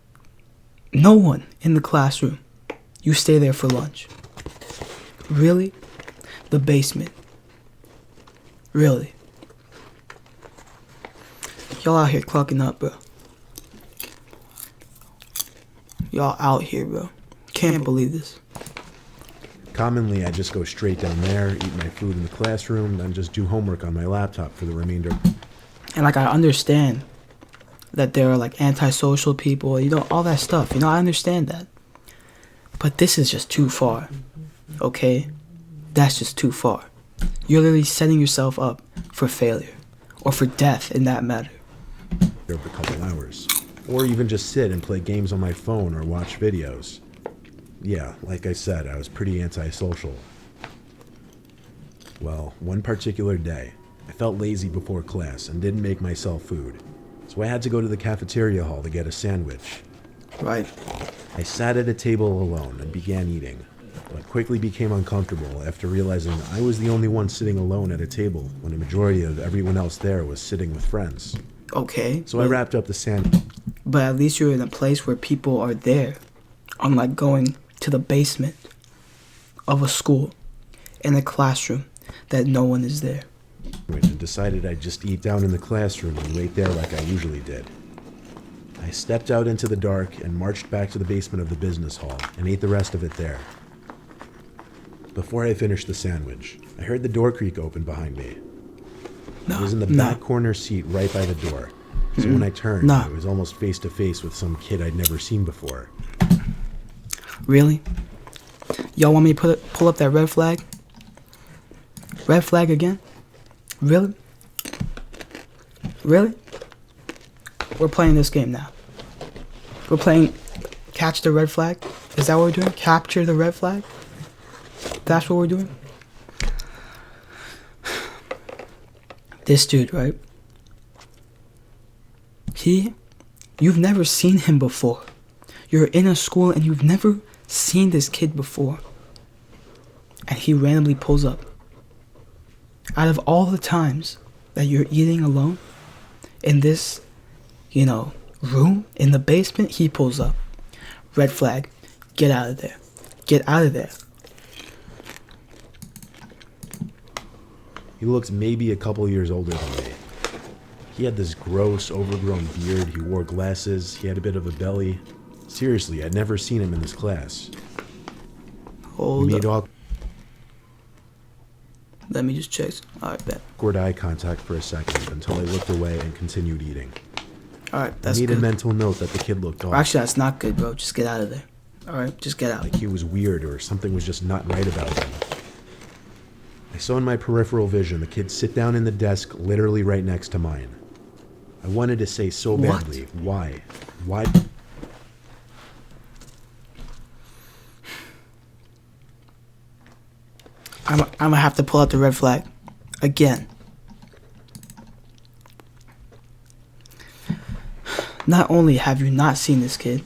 no one in the classroom. You stay there for lunch. Really? The basement. Really? Y'all out here clocking up, bro. Y'all out here, bro. Can't believe this. Commonly, I just go straight down there, eat my food in the classroom, then just do homework on my laptop for the remainder. And like, I understand that there are like antisocial people, you know, all that stuff. You know, I understand that. But this is just too far. Okay? That's just too far. You're literally setting yourself up for failure. Or for death, in that matter. Of a couple hours. Or even just sit and play games on my phone or watch videos. Yeah, like I said, I was pretty antisocial. Well, one particular day, I felt lazy before class and didn't make myself food. So I had to go to the cafeteria hall to get a sandwich. Right. I sat at a table alone and began eating, but quickly became uncomfortable after realizing I was the only one sitting alone at a table when a majority of everyone else there was sitting with friends. Okay. So I wrapped up the sandwich. But at least you're in a place where people are there. Unlike going to the basement of a school in a classroom that no one is there. And decided I'd just eat down in the classroom and wait there like I usually did. I stepped out into the dark and marched back to the basement of the business hall and ate the rest of it there. Before I finished the sandwich, I heard the door creak open behind me. I was in the back corner seat right by the door. So when I turned, I was almost face to face with some kid I'd never seen before. Really? Y'all want me to pull up that red flag? Red flag again? Really? Really? We're playing this game now. We're playing catch the red flag? Is that what we're doing? Capture the red flag? That's what we're doing? This dude, right? You've never seen him before. You're in a school and you've never seen this kid before. And he randomly pulls up. Out of all the times that you're eating alone in this, room in the basement, he pulls up. Red flag. Get out of there. Get out of there. He looked maybe a couple years older than me. He had this gross, overgrown beard, he wore glasses, he had a bit of a belly. Seriously, I'd never seen him in this class. Hold up. Let me just check. Alright, bet. Awkward eye contact for a second until I looked away and continued eating. Alright, that's I made good. a mental note that the kid looked off. Actually, that's not good, bro. Just get out of there. Alright, just get out. Like he was weird or something was just not right about him. I saw in my peripheral vision the kid sit down in the desk literally right next to mine. I wanted to say so badly, why? Why? I'm gonna have to pull out the red flag. Again. Not only have you not seen this kid,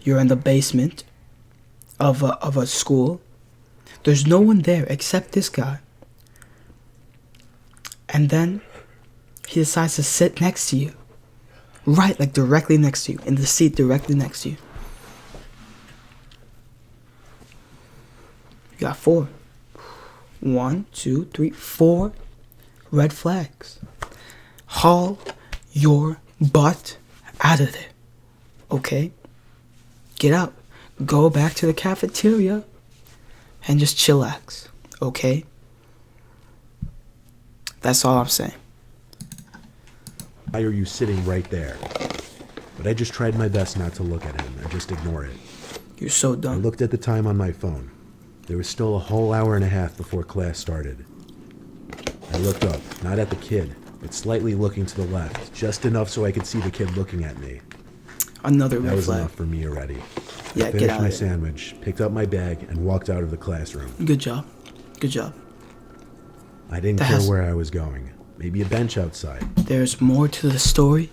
you're in the basement of a school. There's no one there except this guy. And then he decides to sit next to you. Right, like directly next to you. In the seat directly next to you. You got 4. 1, 2, 3, 4 red flags. Haul your butt out of there. Okay? Get out. Go back to the cafeteria and just chillax. Okay? That's all I'm saying. Why are you sitting right there? But I just tried my best not to look at him and just ignore it. You're so I dumb. looked at the time on my phone. There was still a whole hour and a half before class started. I looked up, not at the kid, but slightly looking to the left, just enough so I could see the kid looking at me. Another That red was flag. enough for me already. Yeah, I get finished out my of there. sandwich, picked up my bag, and walked out of the classroom. Good job. Good job. I didn't That care has- where I was going. Maybe a bench outside. There's more to the story.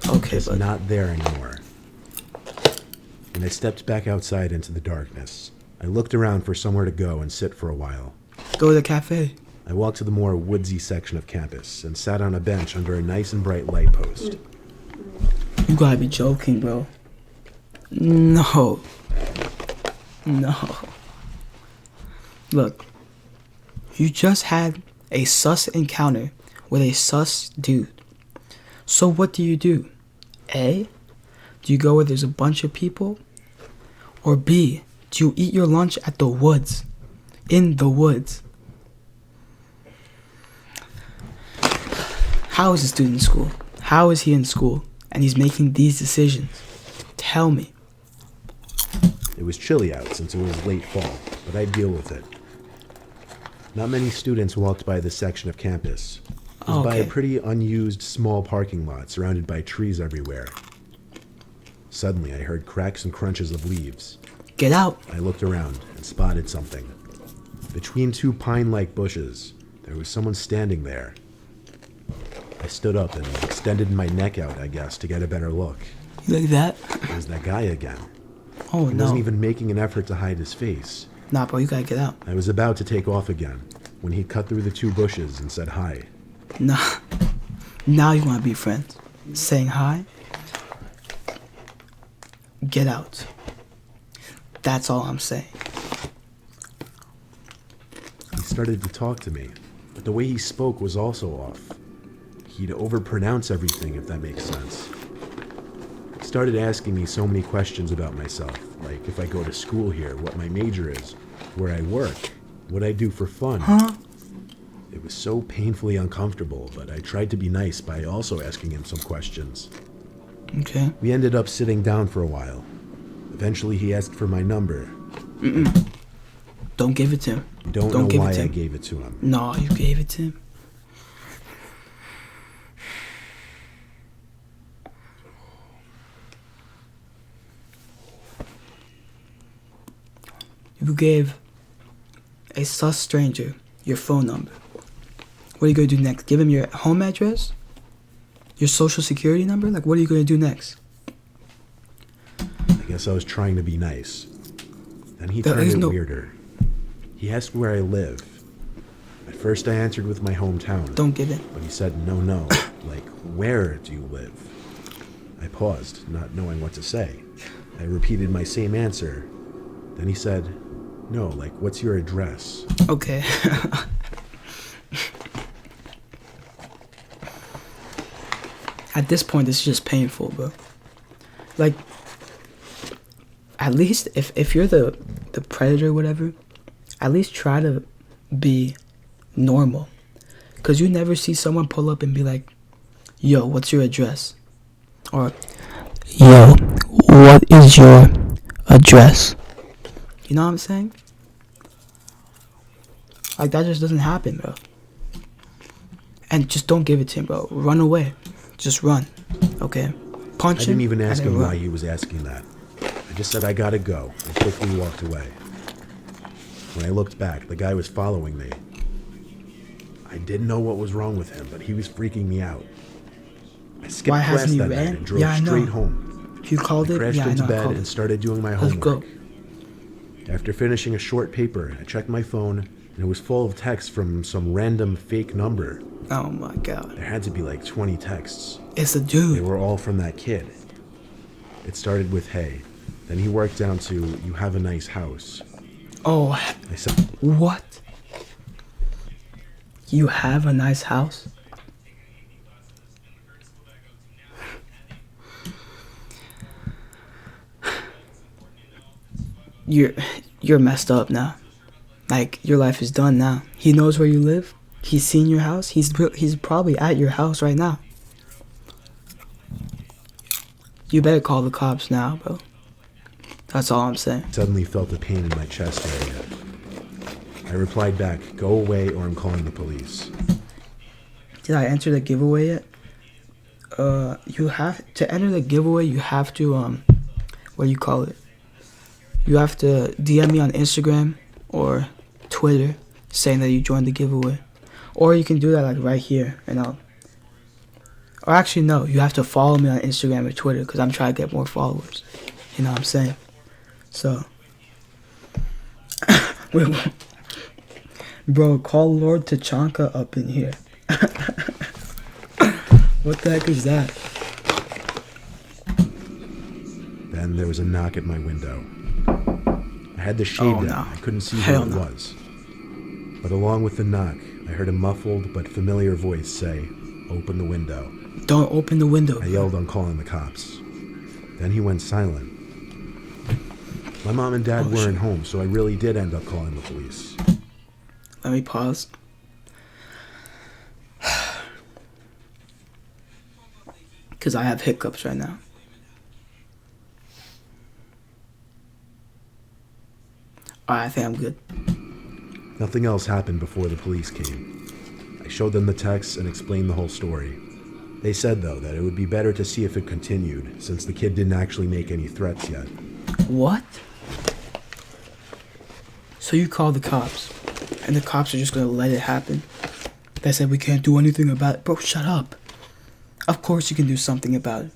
Okay, It's but not there anymore. When I stepped back outside into the darkness, I looked around for somewhere to go and sit for a while. Go to the cafe. I walked to the more woodsy section of campus and sat on a bench under a nice and bright light post. You gotta be joking, bro. No. Look, you just had a sus encounter with a sus dude. So what do? A, do you go where there's a bunch of people? Or B, do you eat your lunch at the woods? In the woods? How is this dude in school? How is he in school? And he's making these decisions? Tell me. It was chilly out since it was late fall, but I'd deal with it. Not many students walked by this section of campus. It was by a pretty unused small parking lot surrounded by trees everywhere. Suddenly, I heard cracks and crunches of leaves. Get out. I looked around and spotted something. Between two pine-like bushes, there was someone standing there. I stood up and extended my neck out, I guess, to get a better look. Like that? It was that guy again. Oh, He no. wasn't even making an effort to hide his face. Nah, bro, you gotta get out. I was about to take off again when he cut through the two bushes and said hi. Nah. Now you wanna be friends. Saying hi? Get out. That's all I'm saying. He started to talk to me, but the way he spoke was also off. He'd overpronounce everything, if that makes sense. He started asking me so many questions about myself, like if I go to school here, what my major is, where I work, what I do for fun. It was so painfully uncomfortable, but I tried to be nice by also asking him some questions. Okay. We ended up sitting down for a while. Eventually he asked for my number. Don't give it to him. Don't know give why it to I him. gave it to him. No, you gave it to him. You gave a sus stranger your phone number. What are you going to do next? Give him your home address? Your social security number? Like, what are you going to do next? I guess I was trying to be nice. Then he There turned is it no- weirder. He asked where I live. At first I answered with my hometown. Don't give it. But he said, no, like, where do you live? I paused, not knowing what to say. I repeated my same answer. Then he said, no, like, what's your address? Okay. At this point, it's just painful, bro. Like, at least if you're the predator or whatever, at least try to be normal. Because you never see someone pull up and be like, yo, what's your address? Or, yo, what is your address? You know what I'm saying? Like, that just doesn't happen, bro. And just don't give it to him, bro. Run away. Just run. Okay? Punch I him. didn't even ask and then him run. why he was asking that. I just said I gotta go and quickly walked away. When I looked back, the guy was following me. I didn't know what was wrong with him, but he was freaking me out. I skipped Why class hasn't he that night ran? and drove Yeah, I know. straight home. You called I it? crashed Yeah, I into know. I bed called and it. started doing my Let's homework. go. After finishing a short paper, I checked my phone, and it was full of texts from some random fake number. Oh my god. There had to be like 20 texts. It's a They dude. were all from that kid. It started with, hey. Then he worked down to, you have a nice house. Oh, I said, what? You have a nice house? You're messed up now. Like, your life is done now. He knows where you live. He's seen your house. He's probably at your house right now. You better call the cops now, bro. That's all I'm saying. suddenly felt a pain in my chest area. I replied back, go away or I'm calling the police. Did I enter the giveaway yet? You have to enter the giveaway. You have to what do you call it? You have to DM me on Instagram or Twitter saying that you joined the giveaway, or you can do that like right here, and I'll. Or actually, no, you have to follow me on Instagram or Twitter because I'm trying to get more followers. You know what I'm saying? So, wait, bro, call Lord Tachanka up in here. What the heck is that? Then there was a knock at my window. I had the shade down. no. I couldn't see Hell who it no. was. But along with the knock, I heard a muffled but familiar voice say, "Open the window." Don't open the window. I yelled on calling the cops. Then he went silent. My mom and dad weren't home, so I really did end up calling the police. Let me pause. Because I have hiccups right now. Alright, I think I'm good. Nothing else happened before the police came. I showed them the text and explained the whole story. They said, though, that it would be better to see if it continued, since the kid didn't actually make any threats yet. What? So you called the cops, and the cops are just gonna let it happen? They said we can't do anything about it. Bro, shut up. Of course you can do something about it.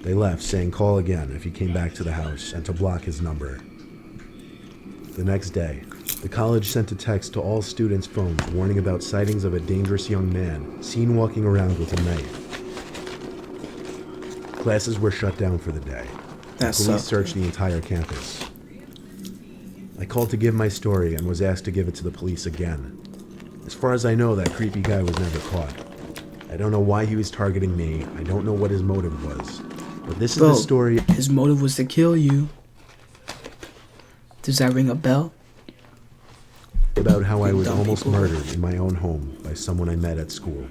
They left, saying call again if he came back to the house and to block his number. The next day, the college sent a text to all students' phones warning about sightings of a dangerous young man seen walking around with a knife. Classes were shut down for the day. That Police sucks. searched the entire campus. I called to give my story and was asked to give it to the police again. As far as I know, that creepy guy was never caught. I don't know why he was targeting me. I don't know what his motive was. But this is Bro, the story his motive was to kill you. Does that ring a bell? about how I was Dumb almost people. murdered in my own home by someone I met at school.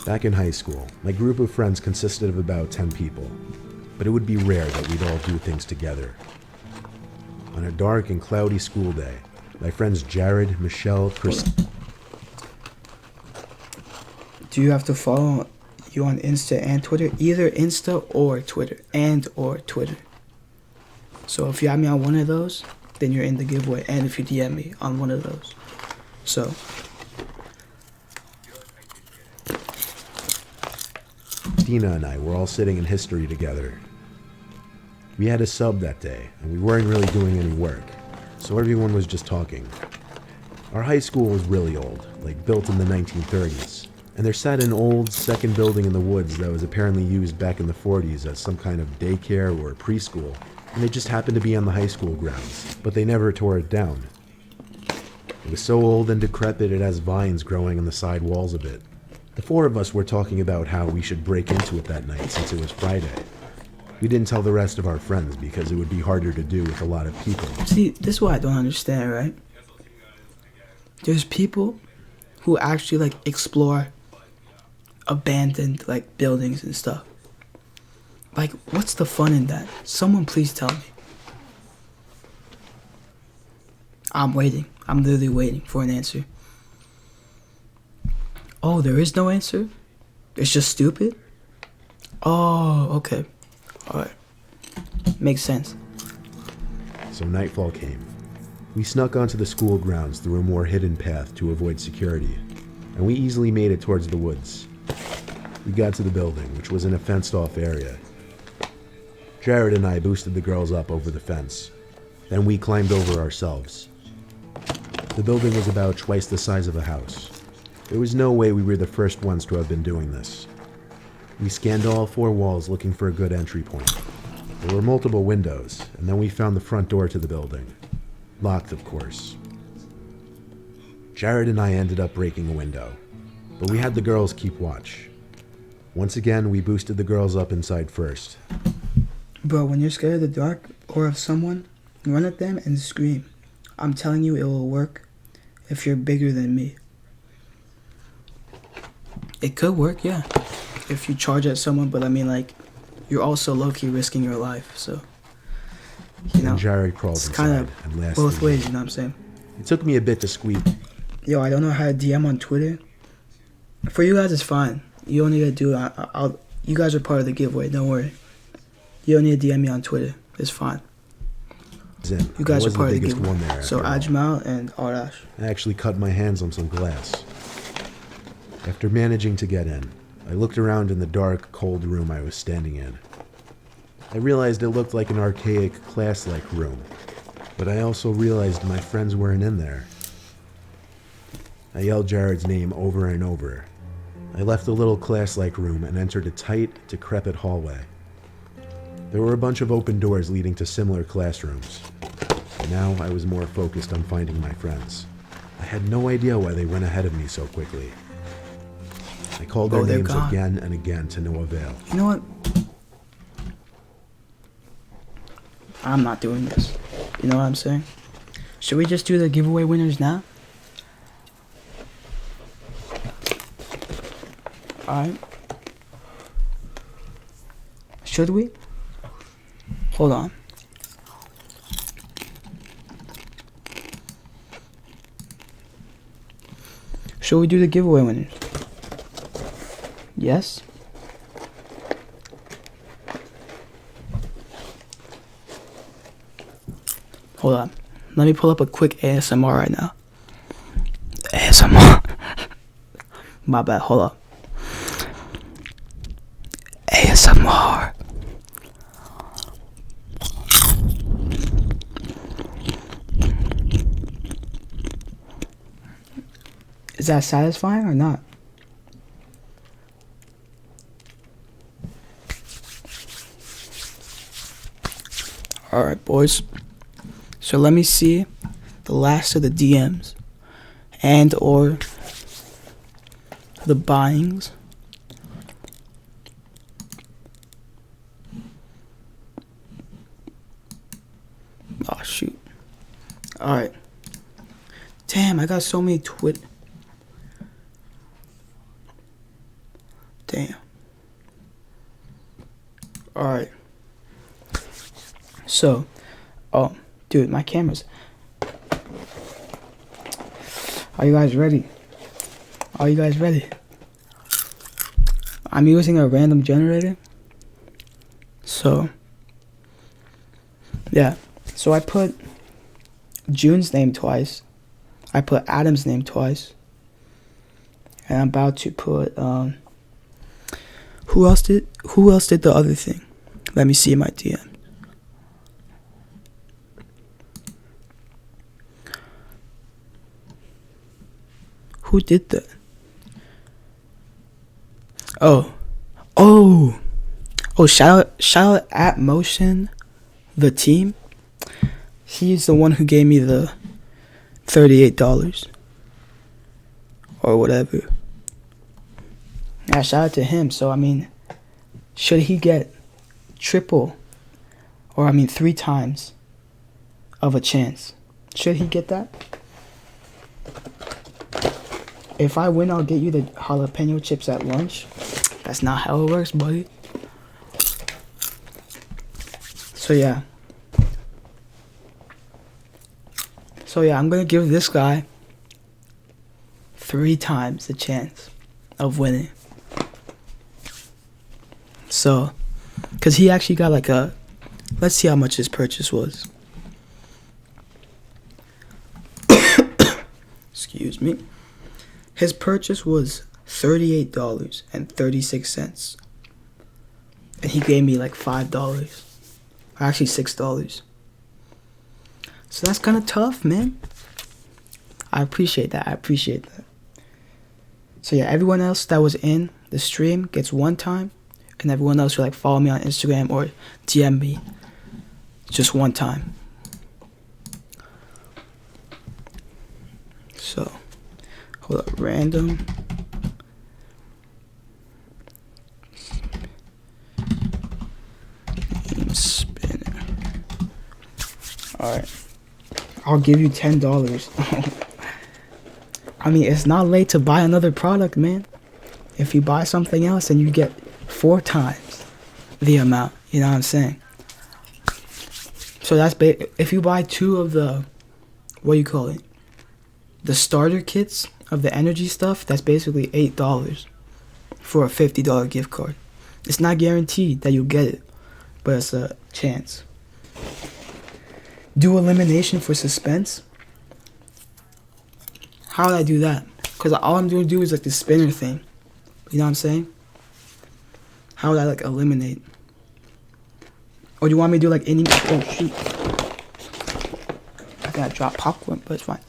Back in high school, my group of friends consisted of about 10 people, but it would be rare that we'd all do things together. On a dark and cloudy school day, my friends Jared, Michelle, Chris, Do you have to follow you on Insta and Twitter? Either Insta or Twitter. Or Twitter. So if you add me on one of those, then you're in the giveaway. And if you DM me on one of those. So, Dina and I were all sitting in history together. We had a sub that day, and we weren't really doing any work, so everyone was just talking. Our high school was really old, like built in the 1930s, and there sat an old second building in the woods that was apparently used back in the 40s as some kind of daycare or preschool, and it just happened to be on the high school grounds, but they never tore it down. It was so old and decrepit it has vines growing on the side walls of it. The four of us were talking about how we should break into it that night since it was Friday. We didn't tell the rest of our friends because it would be harder to do with a lot of people. see, this is what I don't understand, right? There's people who actually, like, explore abandoned, like, buildings and stuff. Like, what's the fun in that? Someone please tell me. I'm waiting. I'm literally waiting for an answer. Oh, there is no answer? It's just stupid? Oh, okay. Alright. Makes sense. So nightfall came. We snuck onto the school grounds through a more hidden path to avoid security, and we easily made it towards the woods. We got to the building, which was in a fenced-off area. Jared and I boosted the girls up over the fence. Then we climbed over ourselves. The building was about twice the size of a house. There was no way we were the first ones to have been doing this. We scanned all four walls looking for a good entry point. There were multiple windows, and then we found the front door to the building. Locked, of course. Jared and I ended up breaking a window, but we had the girls keep watch. Once again, we boosted the girls up inside first. Bro, when you're scared of the dark or of someone, run at them and scream. I'm telling you, it will work if you're bigger than me. It could work, yeah. If you charge at someone, but I mean, like, you're also low-key risking your life, so, you know, And Jared crawled it's inside kind and of lasted. both ways, you know what I'm saying? It took me a bit to squeak. Yo, I don't know how to DM on Twitter. For you guys, it's fine. You don't need to do it. I'll you guys are part of the giveaway, don't worry. You don't need to DM me on Twitter. It's fine. in. You guys I are was part the of the biggest one giveaway. there. So after all. Ajmal and Arash. I actually cut my hands on some glass. After managing to get in, I looked around in the dark, cold room I was standing in. I realized it looked like an archaic, class-like room, but I also realized my friends weren't in there. I yelled Jared's name over and over. I left the little class-like room and entered a tight, decrepit hallway. There were a bunch of open doors leading to similar classrooms. Now I was more focused on finding my friends. I had no idea why they went ahead of me so quickly. I called their they're names gone. again and again to no avail. You know what? I'm not doing this. You know what I'm saying? Should we just do the giveaway winners now? Alright. Should we? Hold on. Should we do the giveaway winners? Yes? Hold on. Let me pull up a quick ASMR right now. ASMR. My bad. Hold up. ASMR. Is that satisfying or not? Alright, boys. So let me see the last of the DMs and or the buyings. Oh, shoot. Alright. Damn, I got so many Damn. Alright. So, oh, dude, my camera's... Are you guys ready? Are you guys ready? I'm using a random generator. So, yeah. So I put June's name twice. I put Adam's name twice. And I'm about to put, who else did the other thing? Let me see my DM. Who did that? Oh, shout out at Motion, the team. He's the one who gave me the $38 or whatever. Yeah, shout out to him. So I mean, should he get triple, or I mean 3 times of a chance? Should he get that? If I win, I'll get you the jalapeno chips at lunch. That's not how it works, buddy. So yeah, I'm gonna give this guy 3 times the chance of winning. So, cause he actually got like let's see how much his purchase was. Excuse me. His purchase was $38.36. And he gave me like $5. Actually $6. So that's kind of tough, man. I appreciate that. So yeah, everyone else that was in the stream gets 1 time. And everyone else who like follow me on Instagram or DM me, just 1 time. So, hold up, random. Game spinner. Alright. I'll give you $10. I mean, it's not late to buy another product, man. If you buy something else and you get 4 times the amount, you know what I'm saying? So that's if you buy 2 of the, what do you call it? The starter kits of the energy stuff, that's basically $8 for a $50 gift card. It's not guaranteed that you'll get it, but it's a chance. Do elimination for suspense? How would I do that? Because all I'm doing is like the spinner thing. You know what I'm saying? How would I like eliminate? Or do you want me to do like any? Oh shoot! I gotta drop popcorn, but it's fine.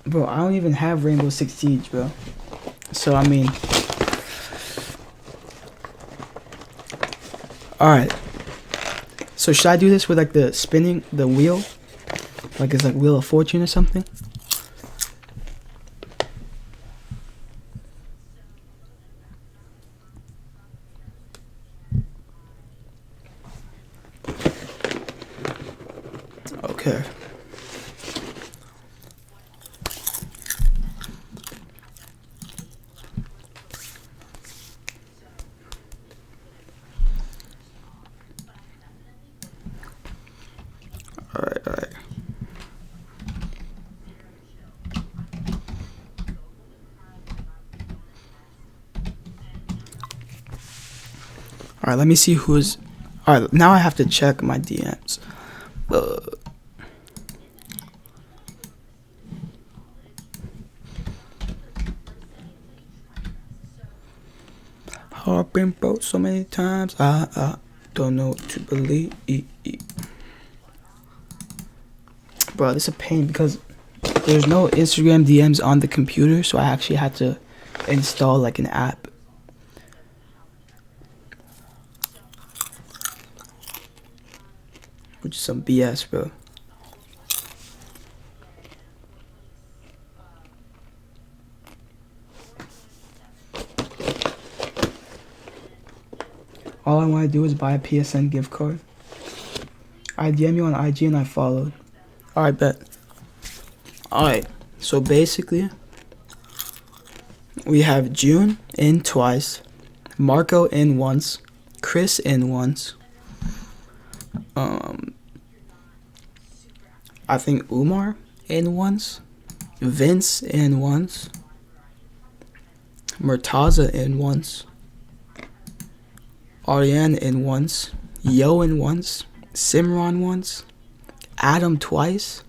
Bro, I don't even have Rainbow Six Siege, bro. So I mean, all right. So should I do this with like the spinning the wheel, like it's like Wheel of Fortune or something? Okay. Alright. Alright, let me see who's... Alright, now I have to check my DMs. I've been broke so many times, I don't know what to believe. Bro, this is a pain because there's no Instagram DMs on the computer, so I actually had to install like an app. Which is some BS, bro. All I want to do is buy a PSN gift card. I DM you on IG and I followed. Alright, bet. Alright, so basically, we have June in twice, Marco in once, Chris in once, I think Umar in once, Vince in once, Murtaza in once, Ariane in once, Yo in once, Simran once, Adam twice,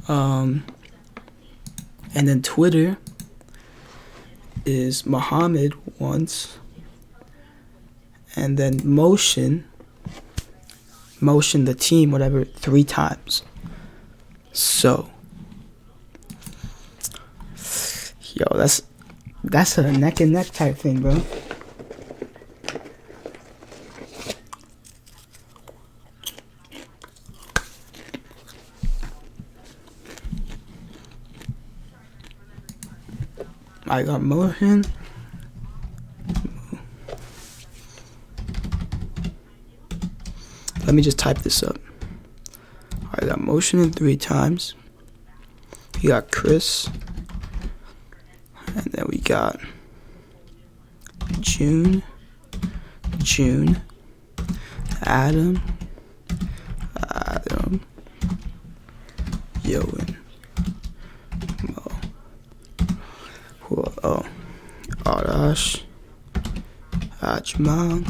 and then Twitter is Muhammad once, and then Motion the team, whatever, 3 times. So, yo, that's a neck and neck type thing, bro. I got Motion. Let me just type this up. I got Motion 3 times. We got Chris. And then we got June, Adam, Yoan, Mo. Oh, Arash, Ajman.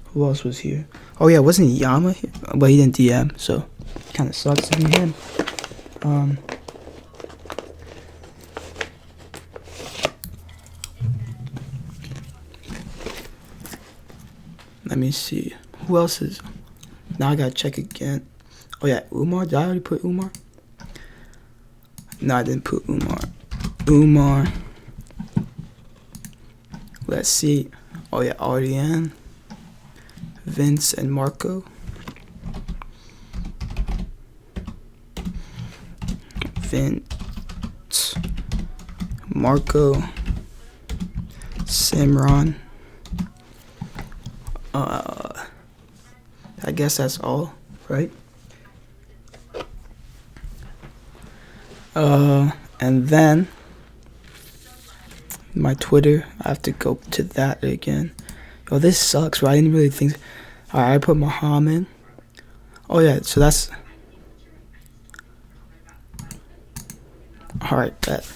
Who else was here? Oh yeah, wasn't Yama here? But he didn't DM, so kind of sucks to be him. Let me see. Who else is? Now I gotta check again. Oh yeah, Umar. Did I already put Umar? No, I didn't put Umar. Let's see. Oh yeah, Ariane, Vince, and Marco. Vince, Marco, Simran. I guess that's all, right? And then my Twitter, I have to go to that again. Yo, this sucks, bro. I didn't really think. Alright, I put Muhammad. Oh yeah, so that's. Alright, bet.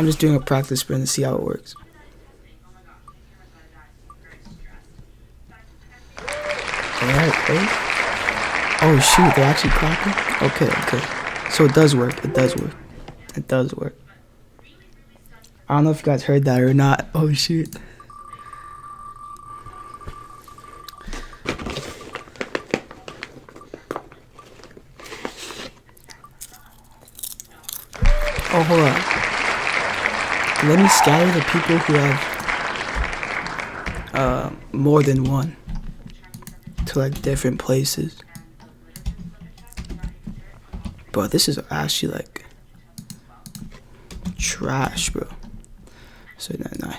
I'm just doing a practice sprint to see how it works. Alright, hey. Oh shoot, they're actually clapping? Okay. So it does work. It does work. I don't know if you guys heard that or not. Oh shoot. Oh, hold on. Let me scatter the people who have more than one to like different places. Bro, this is actually like trash, bro. So nah.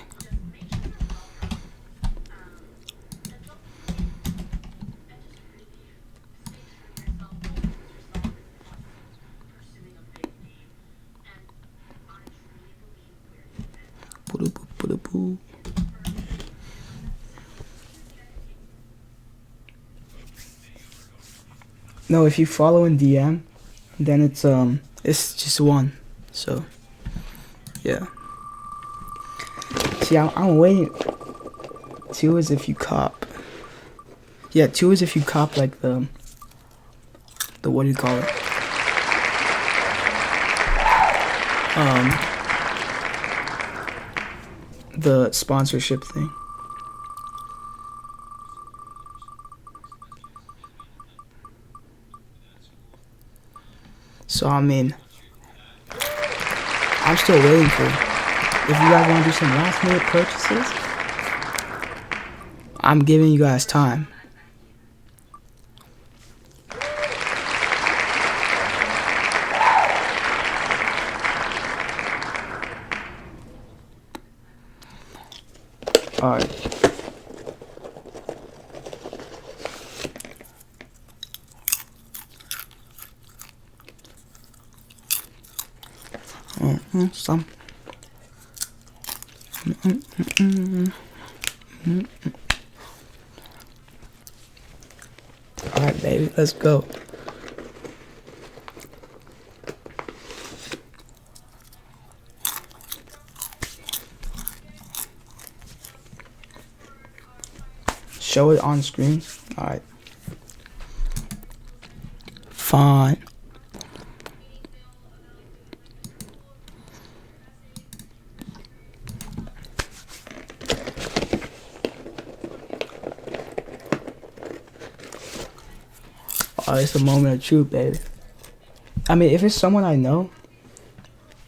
No, if you follow in DM, then it's just one. So yeah. See, I'm waiting. 2 is if you cop. Yeah, 2 is if you cop like the what do you call it? The sponsorship thing. So I mean, I'm still waiting for it. If you guys want to do some last minute purchases, I'm giving you guys time. Alright. Some. Alright, baby, let's go. Show it on screen. Alright. Fine. Oh, it's a moment of truth, baby. I mean, if it's someone I know,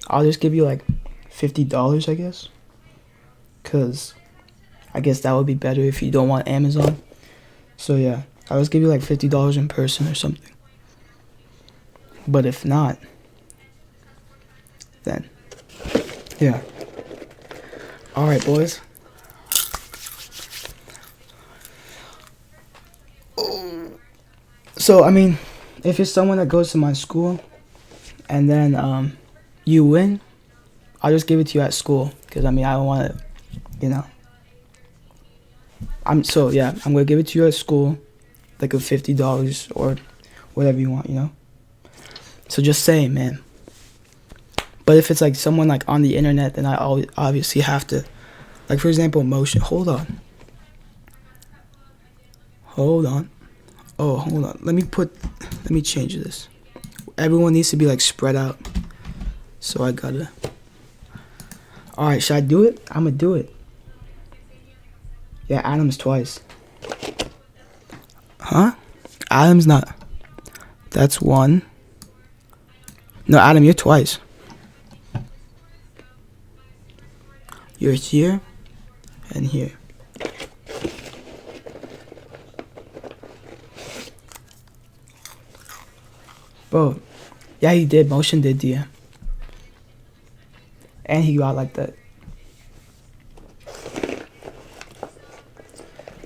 I'll just give you like $50, I guess. Cause I guess that would be better if you don't want Amazon. So yeah, I'll just give you like $50 in person or something. But if not, then yeah. Alright, boys. So, I mean, if it's someone that goes to my school and then you win, I'll just give it to you at school. Because, I mean, I don't want to, you know. I'm going to give it to you at school, like a $50 or whatever you want, you know. So just say, man. But if it's like someone like on the internet, then I obviously have to, like for example, Motion. Hold on. Oh, hold on. Let me change this. Everyone needs to be like spread out. So I gotta. Alright, should I do it? I'm gonna do it. Yeah, Adam's twice. Huh? Adam's not. That's one. No, Adam, you're twice. You're here and here. Bro, yeah, he did. Motion did DM. And he got like that.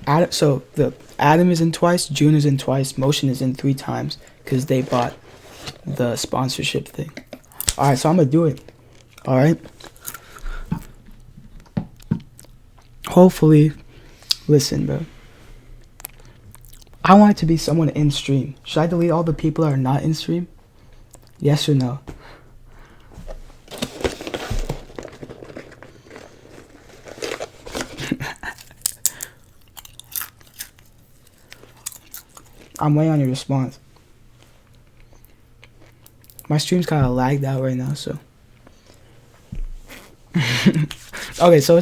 Adam is in twice, June is in twice, Motion is in 3 times because they bought the sponsorship thing. Alright, so I'm gonna do it. Alright. Hopefully, listen, bro. I want it to be someone in stream. Should I delete all the people that are not in stream? Yes or no? I'm waiting on your response. My stream's kind of lagged out right now, so. Okay, so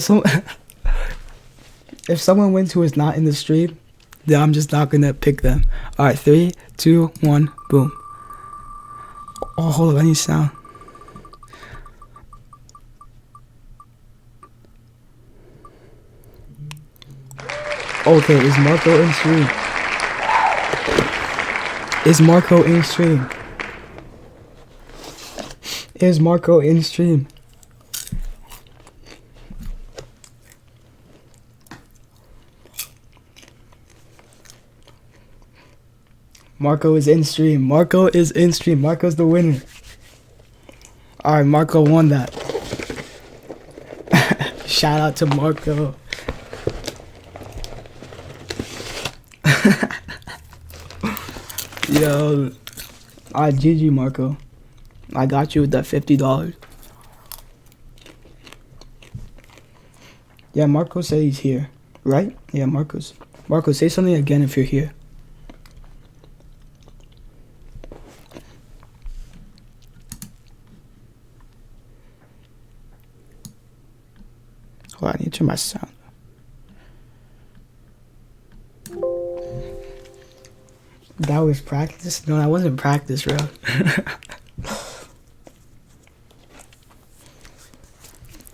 if someone wins who is not in the stream, then I'm just not gonna pick them. All right, 3, 2, 1, boom. Oh, hold on, I need sound. Okay, is Marco in stream? Is Marco in stream? Is Marco in stream? Marco is in stream. Marco is in stream. Marco's the winner. Alright, Marco won that. Shout out to Marco. Yo. Alright, GG Marco. I got you with that $50. Yeah, Marco said he's here. Right? Yeah, Marco, say something again if you're here. Hold on, I need to turn my sound. That was practice? No, that wasn't practice, bro.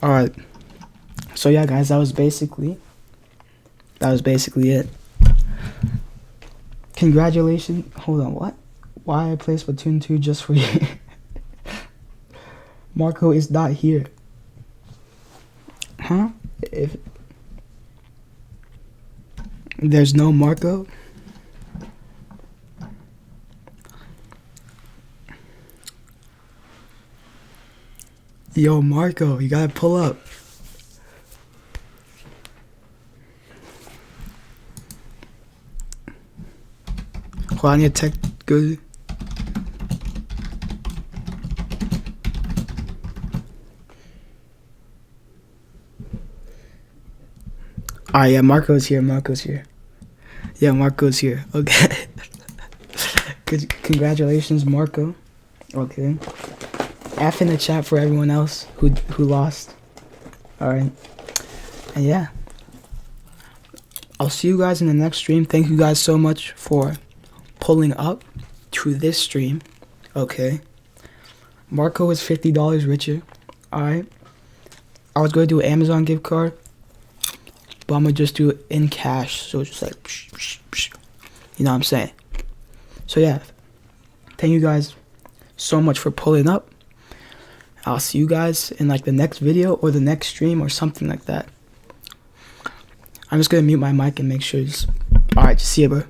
Alright. So yeah, guys, that was basically it. Congratulations. Hold on, what? Why I play Splatoon 2 just for you? Marco is not here. Huh? If there's no Marco? Yo, Marco, you gotta pull up. Hold on, your tech good. Alright, yeah, Marco's here. Yeah, Marco's here. Okay. Congratulations, Marco. Okay. F in the chat for everyone else who lost. Alright. And yeah. I'll see you guys in the next stream. Thank you guys so much for pulling up to this stream. Okay. Marco is $50 richer. Alright. I was going to do an Amazon gift card, but I'm going to just do it in cash. So it's just like, psh, psh, psh. You know what I'm saying? So yeah. Thank you guys so much for pulling up. I'll see you guys in like the next video or the next stream or something like that. I'm just going to mute my mic and make sure it's... Alright, just see you, bro.